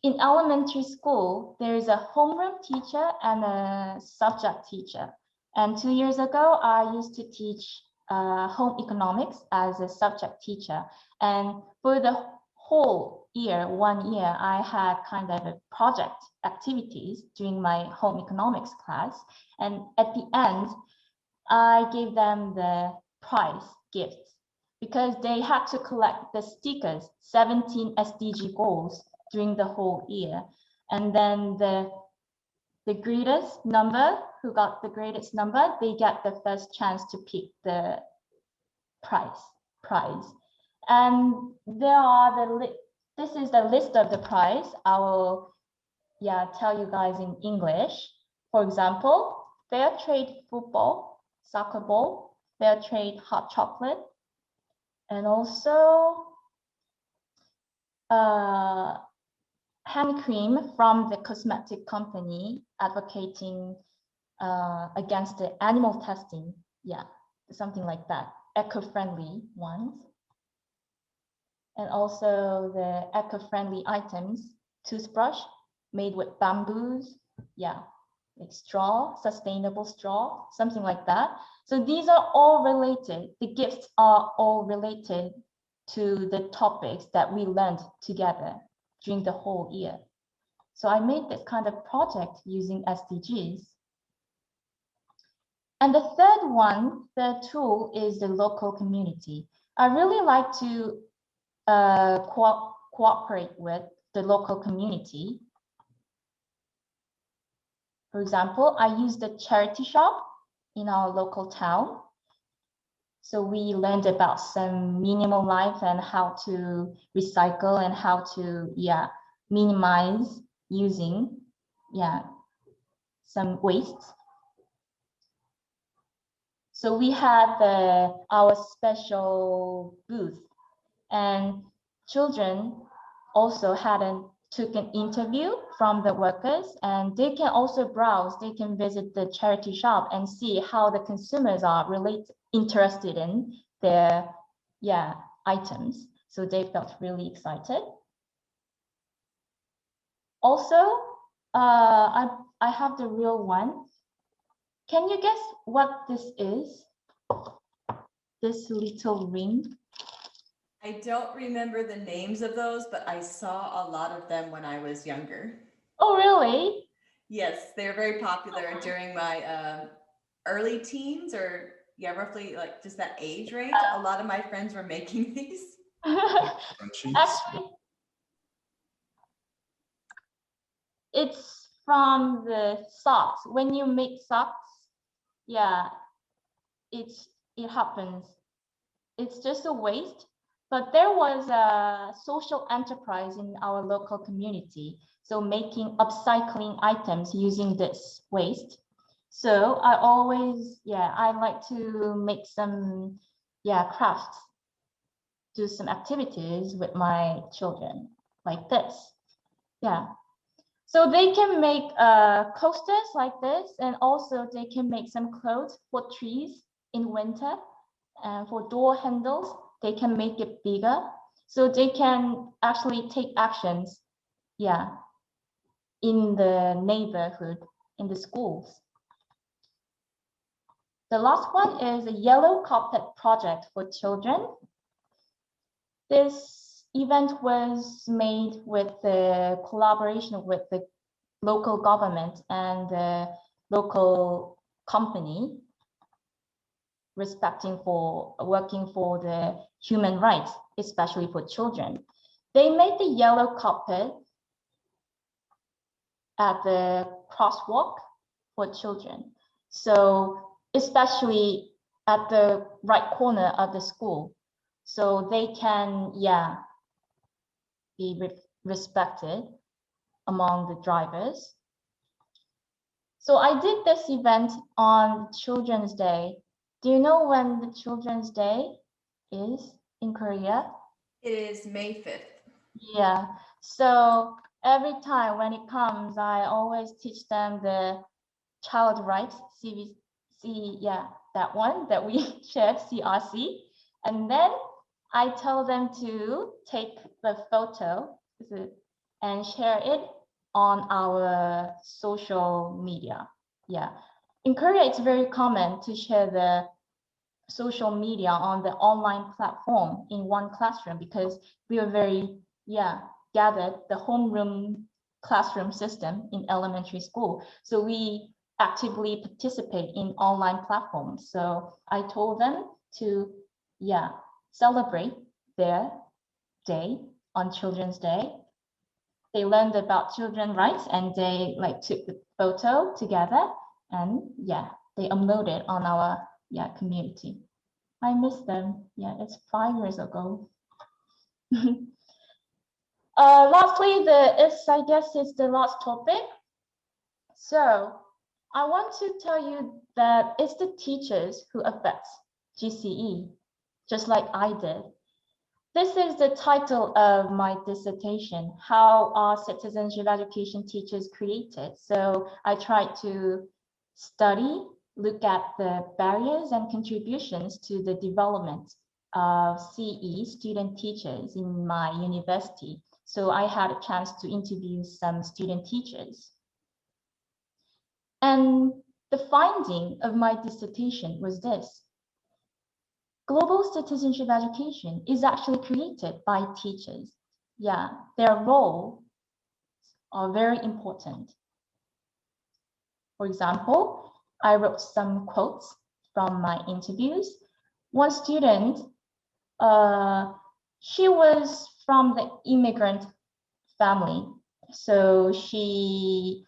in elementary school, there's a homeroom teacher and a subject teacher. And 2 years ago, I used to teach home economics as a subject teacher. And for the whole year, 1 year, I had kind of a project activities during my home economics class. And at the end, I gave them the prize gifts because they had to collect the stickers, 17 SDG goals during the whole year. And then the greatest number, who got the greatest number, they get the first chance to pick the prize. And there are this is the list of the prize. I will tell you guys in English. For example, fair trade football, soccer ball, fair trade hot chocolate, and also hand cream from the cosmetic company advocating against the animal testing. Something like that. Eco-friendly ones. And also the eco-friendly items, toothbrush made with bamboos. Like straw, sustainable straw, something like that. So these are all related. The gifts are all related to the topics that we learned together during the whole year. So I made this kind of project using SDGs. And the third tool is the local community. I really like to cooperate with the local community. For example, I used a charity shop in our local town. So we learned about some minimal life and how to recycle and how to minimize using some wastes. So we had our special booth, and children also had a took an interview from the workers, and they can also browse, they can visit the charity shop and see how the consumers are interested in their items. So they felt really excited. Also, I have the real one. Can you guess what this is? This little ring. I don't remember the names of those, but I saw a lot of them when I was younger. Oh, really? Yes, they're very popular during my early teens, or roughly like just that age range. A lot of my friends were making these. Actually, it's from the socks. When you make socks, it happens. It's just a waste, but there was a social enterprise in our local community, so making upcycling items using this waste. So I always, I like to make some, crafts, do some activities with my children like this. So they can make coasters like this, and also they can make some clothes for trees in winter. And for door handles, they can make it bigger. So they can actually take actions, in the neighborhood, in the schools. The last one is a yellow carpet project for children. This event was made with the collaboration with the local government and the local company working for the human rights, especially for children. They made the yellow carpet at the crosswalk for children. So especially at the right corner of the school, so they can, be respected among the drivers. So I did this event on Children's Day. Do you know when the Children's Day is in Korea? It is May 5th. Yeah, so every time when it comes, I always teach them the child rights, CVC, that one that we shared, CRC. And then I tell them to take the photo and share it on our social media. In Korea, it's very common to share the social media on the online platform in one classroom, because we are very, gathered the homeroom classroom system in elementary school. So we actively participate in online platforms. So I told them to, celebrate their day on Children's Day. They learned about children's rights, and they took the photo together, and they uploaded on our community. I miss them. It's 5 years ago. Lastly, I guess it's the last topic. So I want to tell you that it's the teachers who affect GCE, just like I did. This is the title of my dissertation, How Are Citizenship Education Teachers Created? So I tried to look at the barriers and contributions to the development of CE student teachers in my university. So I had a chance to interview some student teachers. And the finding of my dissertation was this: global citizenship education is actually created by teachers. Their roles are very important. For example, I wrote some quotes from my interviews. One student, she was from the immigrant family. So she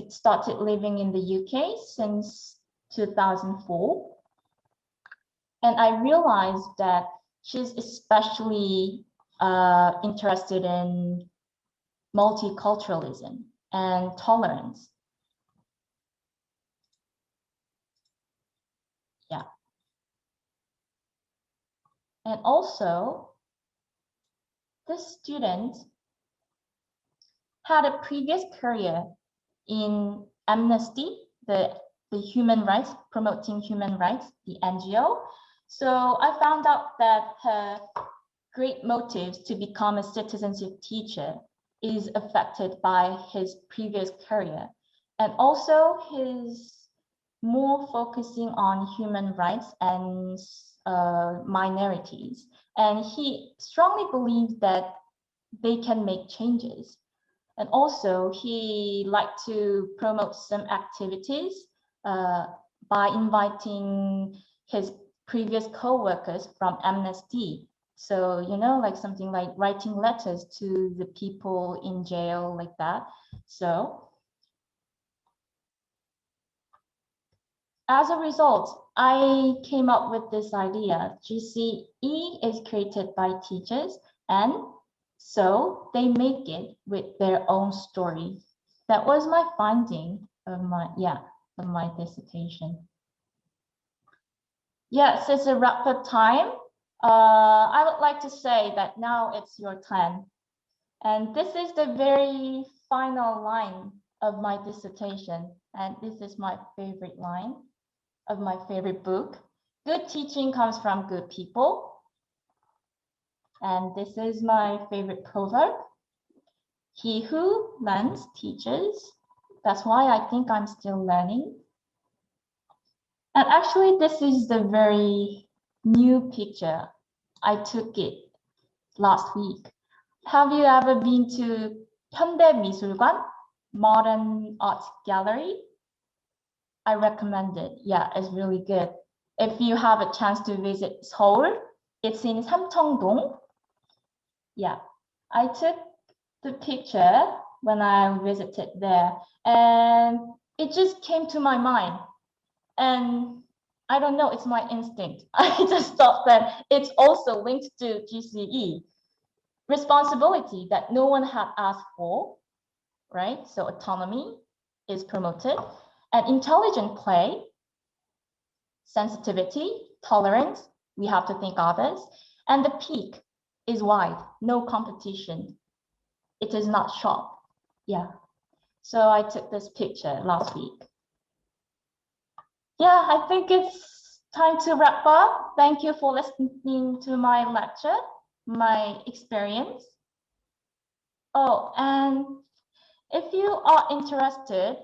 started living in the UK since 2004. And I realized that she's especially interested in multiculturalism and tolerance. And also, this student, had a previous career in Amnesty, the human rights, promoting human rights, the NGO. So I found out that her great motives to become a citizenship teacher is affected by his previous career, and also his more focusing on human rights and minorities. And he strongly believes that they can make changes. And also he liked to promote some activities by inviting his previous co-workers from Amnesty. So, you know, like something like writing letters to the people in jail, like that. So as a result, I came up with this idea. GCE is created by teachers, and so they make it with their own story. That was my finding of my dissertation. Yes, it's a wrap-up time. I would like to say that now it's your turn. And this is the very final line of my dissertation. And this is my favorite line of my favorite book. Good teaching comes from good people. And this is my favorite proverb. He who learns teaches. That's why I think I'm still learning. And actually, this is the very new picture. I took it last week. Have you ever been to 현대미술관, Modern Art Gallery? I recommend it. Yeah, it's really good. If you have a chance to visit Seoul, it's in 삼청동. Yeah, I took the picture when I visited there, and it just came to my mind. And I don't know, it's my instinct. I just thought that it's also linked to GCE. Responsibility that no one had asked for, right? So autonomy is promoted, and intelligent play, sensitivity, tolerance, we have to think others, and the peak is wide, no competition. It is not sharp. Yeah. So I took this picture last week. Yeah, I think it's time to wrap up. Thank you for listening to my lecture, my experience. Oh, and if you are interested,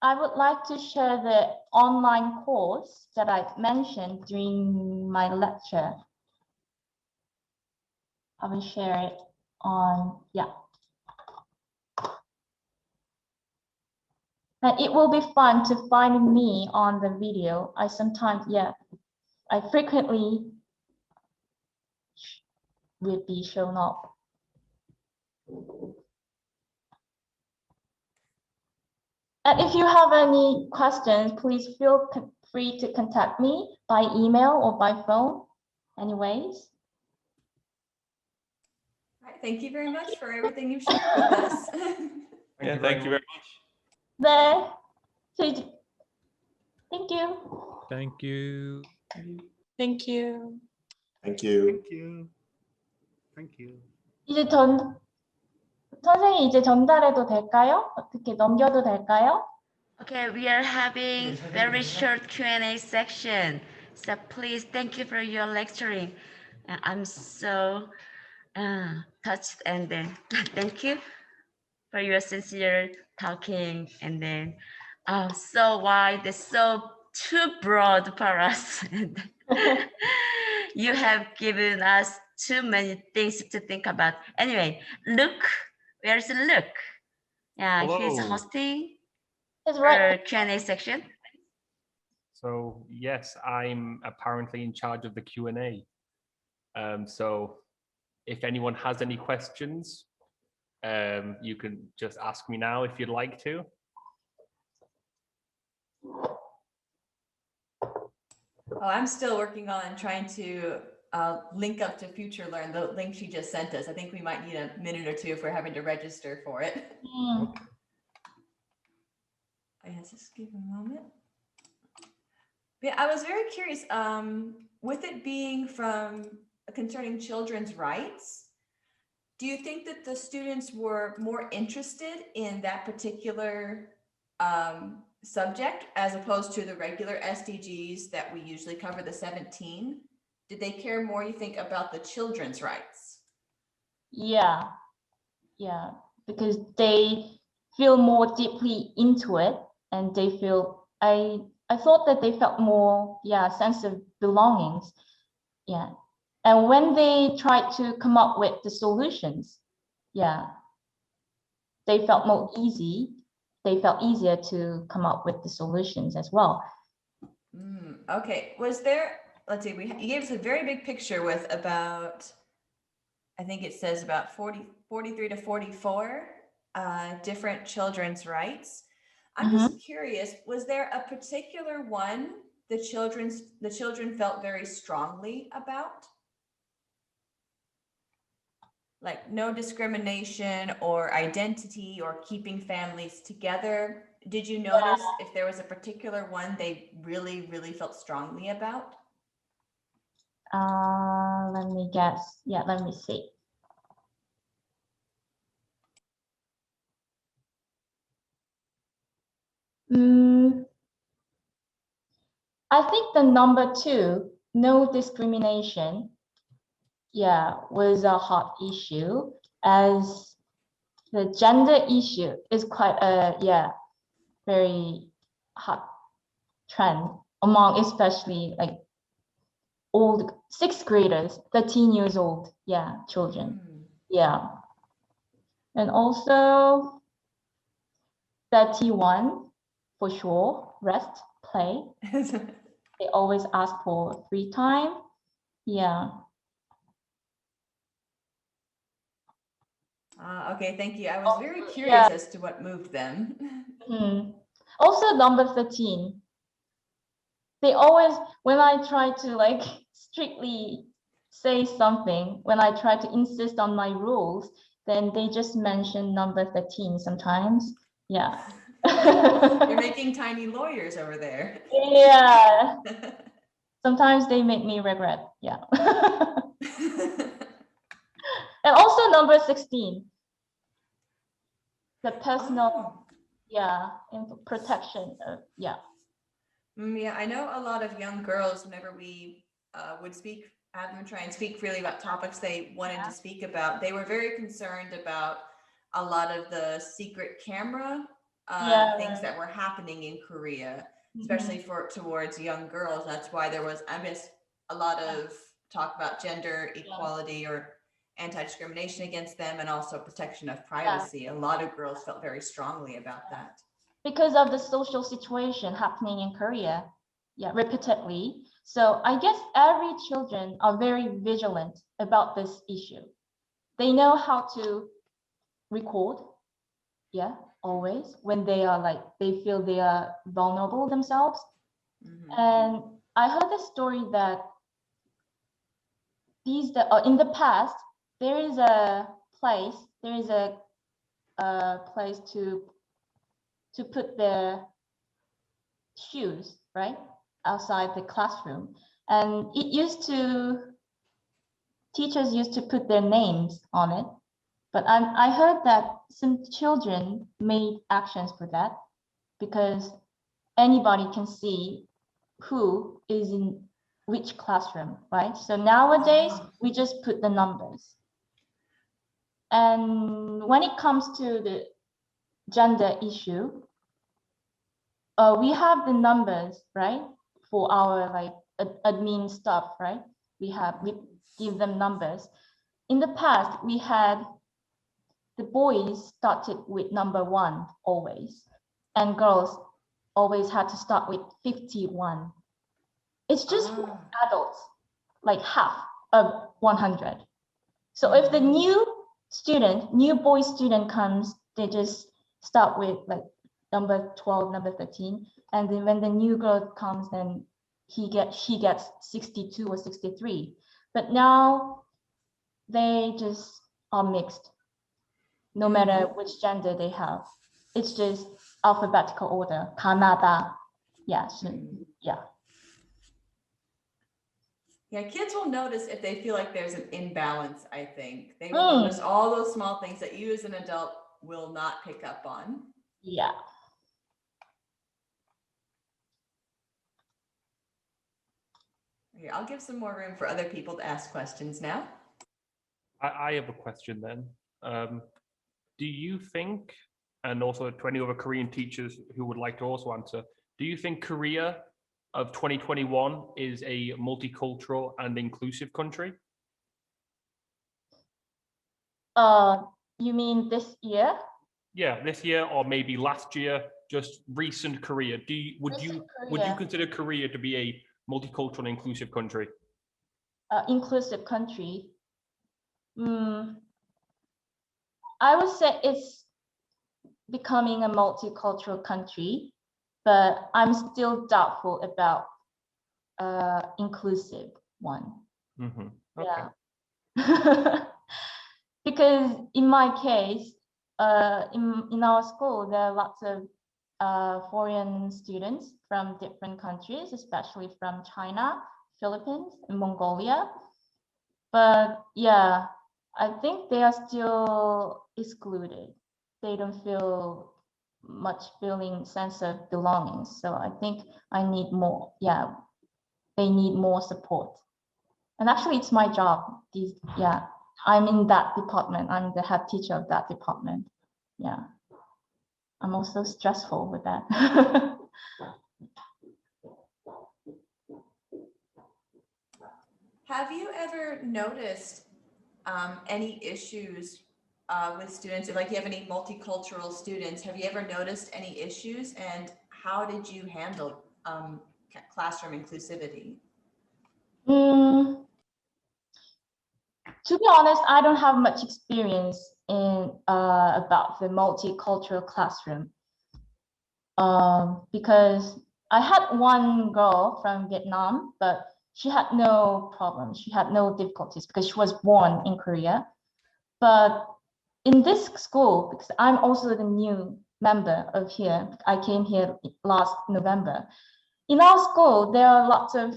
I would like to share the online course that I mentioned during my lecture. I will share it on, yeah. And it will be fun to find me on the video. I sometimes, I frequently will be shown up. And if you have any questions, please feel free to contact me by email or by phone. Anyways. All right, thank you very much for everything you've shared with us. Thank you very much. Thank you. Thank you. Thank you. Thank you. Thank you. Thank you. 선생님 이제 전달해도 될까요? 어떻게 넘겨도 될까요? Okay, we are having very short Q&A section. So please, thank you for your lecturing. I'm so touched, and then thank you for your sincere talking, and then so wide, it's so too broad for us. You have given us too many things to think about. Anyway, Luke, where's Luke? Yeah, he's Hello. hosting It's our Q&A section. So yes, I'm apparently in charge of the Q&A. So if anyone has any questions, you can just ask me now if you'd like to. Oh, I'm still working on trying to link up to Future Learn, the link she just sent us. I think we might need a minute or two if we're having to register for it. Yes, just give a moment. Yeah, I was very curious, with it being from concerning children's rights, Do you think that the students were more interested in that particular subject as opposed to the regular SDGs that we usually cover, the 17? Did they care more, you think, about the children's rights? Yeah, because they feel more deeply into it, and they feel, I thought that they felt more, sense of belongings. Yeah. And when they tried to come up with the solutions, they felt more easy. They felt easier to come up with the solutions as well. Okay. Was there, let's see, you gave us a very big picture with about, I think it says about 43 to 44 different children's rights. I'm just curious, was there a particular one the children felt very strongly about? Like no discrimination or identity or keeping families together. Did you notice if there was a particular one they really, really felt strongly about? Let me guess. Let me see. I think the number 2, no discrimination, was a hot issue, as the gender issue is quite a very hot trend among especially like old 6th graders, 13 years old, children. And also 31 for sure, rest, play. They always ask for free time. Okay, thank you. I was very curious as to what moved them. Also number 13. They always, when I try to like strictly say something, when I try to insist on my rules, then they just mention number 13 sometimes. You're making tiny lawyers over there. Sometimes they make me regret. And also number 16. The personal, protection of, I know a lot of young girls, whenever we would have them try and speak freely about topics they wanted to speak about, they were very concerned about a lot of the secret camera things that were happening in Korea, especially towards young girls. That's why there was, I guess, a lot of talk about gender equality or anti-discrimination against them, and also protection of privacy. A lot of girls felt very strongly about that. Because of the social situation happening in Korea, repeatedly. So I guess every children are very vigilant about this issue. They know how to record, always, when they are like, they feel they are vulnerable themselves. And I heard the story that in the past, there is a place to put their shoes, right, outside the classroom. And teachers used to put their names on it. But I heard that some children made actions for that, because anybody can see who is in which classroom, right? So nowadays, we just put the numbers. And when it comes to the gender issue, we have the numbers, right, for our like admin stuff, right? We give them numbers. In the past, we had the boys started with number 1 always, and girls always had to start with 51. It's just for adults, like half of 100. So if the new boy student comes, they just start with like number 12, number 13. And then when the new girl comes, then she gets 62 or 63. But now they just are mixed, no matter which gender they have. It's just alphabetical order, Canada. Yeah, kids will notice if they feel like there's an imbalance, I think. They will notice all those small things that you as an adult will not pick up on. Yeah. Okay, I'll give some more room for other people to ask questions now. I have a question then. Do you think, and also to any other Korean teachers who would like to also answer, do you think Korea of 2021 is a multicultural and inclusive country? You mean this year? Yeah, this year or maybe last year, just recent Korea. Would you consider Korea to be a multicultural and inclusive country? Inclusive country. I would say it's becoming a multicultural country, but I'm still doubtful about inclusive one. Mm-hmm. Okay. Yeah. Because in my case, in our school, there are lots of foreign students from different countries, especially from China, Philippines, and Mongolia. But yeah, I think they are still excluded. They don't feel much sense of belonging. So I think I need more. Yeah, they need more support. And actually, it's my job. Yeah, I'm in that department. I'm the head teacher of that department. Yeah, I'm also stressful with that. Have you ever noticed any issues with students? If like you have any multicultural students, have you ever noticed any issues, and how did you handle classroom inclusivity? To be honest, I don't have much experience in about the multicultural classroom because I had one girl from Vietnam, but she had no problems. She had no difficulties because she was born in Korea. But in this school, because I'm also the new member of here, I came here last November. In our school, there are lots of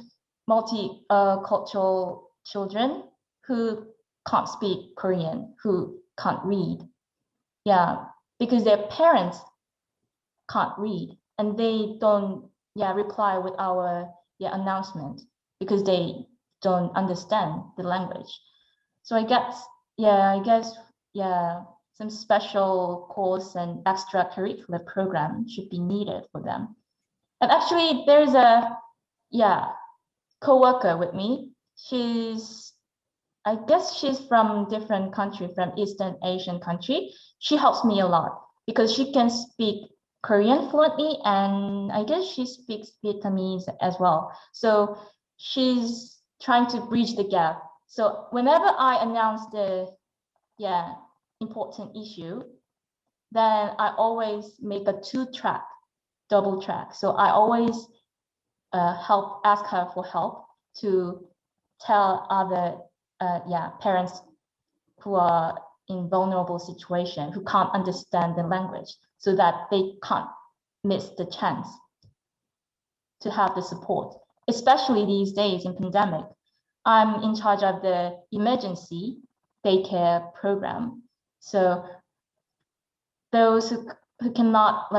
multicultural children who can't speak Korean, who can't read. Yeah, because their parents can't read and they don't reply with our announcement because they don't understand the language. So I guess some special course and extracurricular program should be needed for them. And actually there's a co-worker with me. I guess she's from different country, from Eastern Asian country. She helps me a lot because she can speak Korean fluently, and I guess she speaks Vietnamese as well. So she's trying to bridge the gap. So whenever I announce the important issue, then I always make a double track. So I always ask her for help to tell other parents who are in vulnerable situation, who can't understand the language, so that they can't miss the chance to have the support. Especially these days in pandemic, I'm in charge of the emergency daycare program. So those who cannot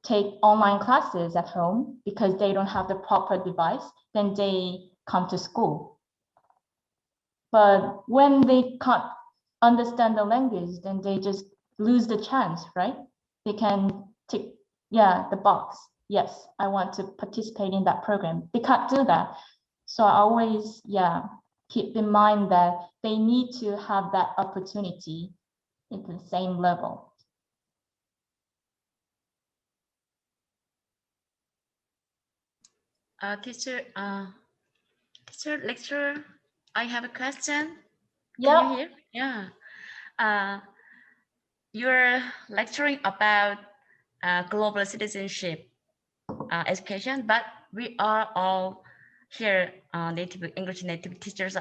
take online classes at home because they don't have the proper device, then they come to school. But when they can't understand the language, then they just lose the chance, right? They can tick the box. Yes, I want to participate in that program. They can't do that. So I always keep in mind that they need to have that opportunity at the same level. Teacher, lecturer, I have a question. Yeah. Can you hear? Yeah. You're lecturing about global citizenship education, but we are all here English native teachers,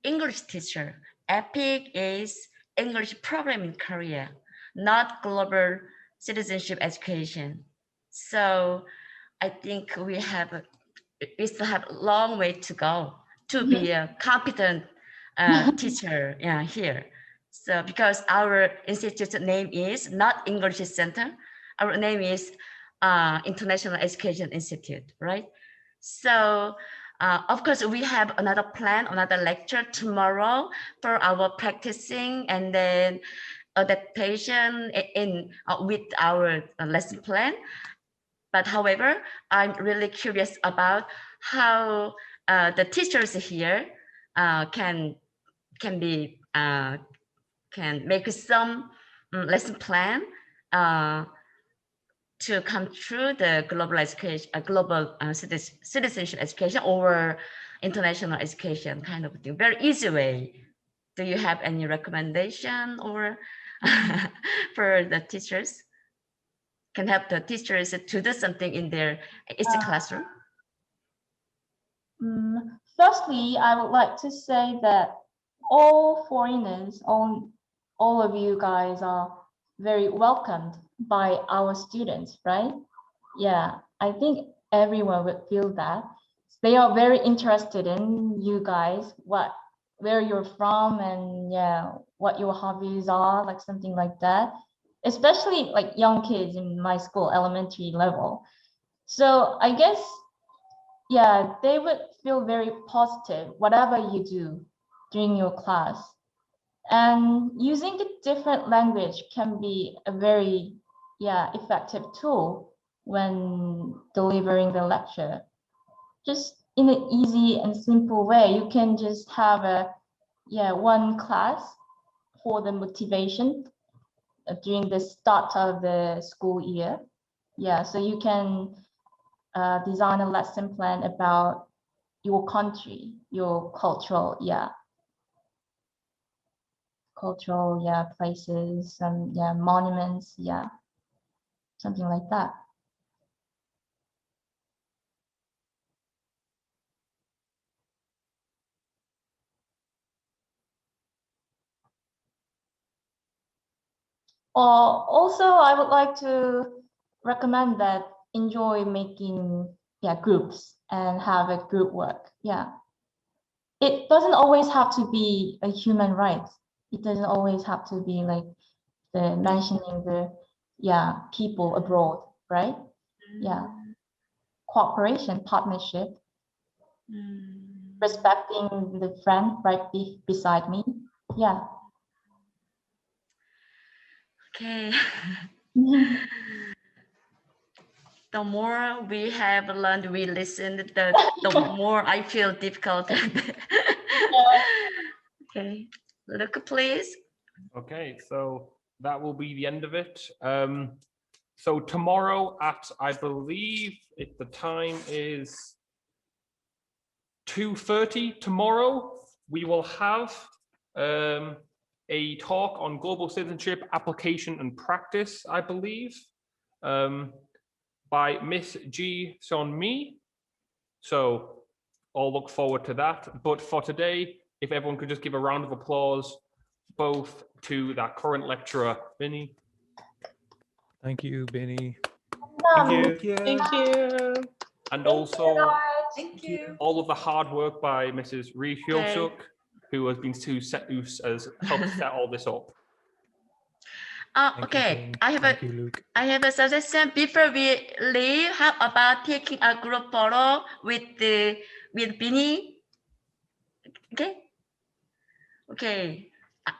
English teacher. EPIC is English program in Korea, not global citizenship education. So I think we still have a long way to go to be a competent teacher here. So because our institute name is not English Center, our name is International Education Institute, right? So of course, we have another plan, another lecture tomorrow for our practicing and then adaptation in with our lesson plan. But however, I'm really curious about how the teachers here can make some lesson plan to come through the global education, global citizenship education or international education kind of thing. Very easy way. Do you have any recommendation or for the teachers? Can help the teachers to do something in their classroom? Firstly, I would like to say that all foreigners, all of you guys are very welcomed by our students, right? Yeah, I think everyone would feel that. They are very interested in you guys, where you're from, and yeah, what your hobbies are, like something like that. Especially like young kids in my school, elementary level. So I guess, yeah, they would feel very positive, whatever you do during your class. And using a different language can be a very, effective tool when delivering the lecture. Just in an easy and simple way, you can just have one class for the motivation during the start of the school year. Yeah, so you can design a lesson plan about your country, your cultural, places, monuments, something like that. Also, I would like to recommend that enjoy making groups and have a group work. Yeah, it doesn't always have to be a human rights. It doesn't always have to be like the mentioning the people abroad, right? Yeah, cooperation, partnership, respecting the friend right beside me. Yeah. Okay. The more we have learned, we listened, the more I feel difficult. Okay, look, please. Okay, so that will be the end of it. So tomorrow at, I believe the time is 2:30 tomorrow, we will have a talk on global citizenship application and practice, I believe, by Miss Ji Son Mi. So I'll look forward to that. But for today, if everyone could just give a round of applause both to that current lecturer, Vinny. Thank you, Benny. Thank you. And also Thank you. all of the hard work by Mrs. Ri Hyosuk, who has helped set all this up. Okay, I have a suggestion before we leave. How about taking a group photo with Binny? Okay.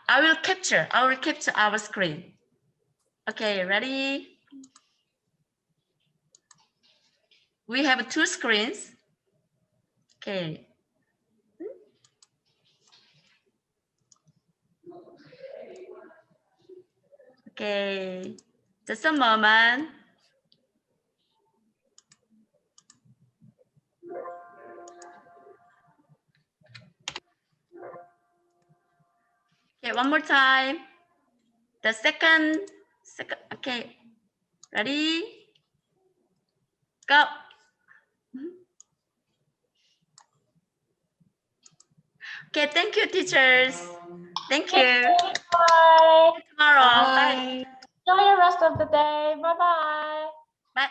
I will capture our screen. Okay, ready? We have two screens. Okay. Okay, just a moment. Okay, one more time. The second, okay, ready? Go. Okay, thank you, teachers. Thank you. Bye. See you tomorrow. Bye. Enjoy the rest of the day. Bye-bye. Bye.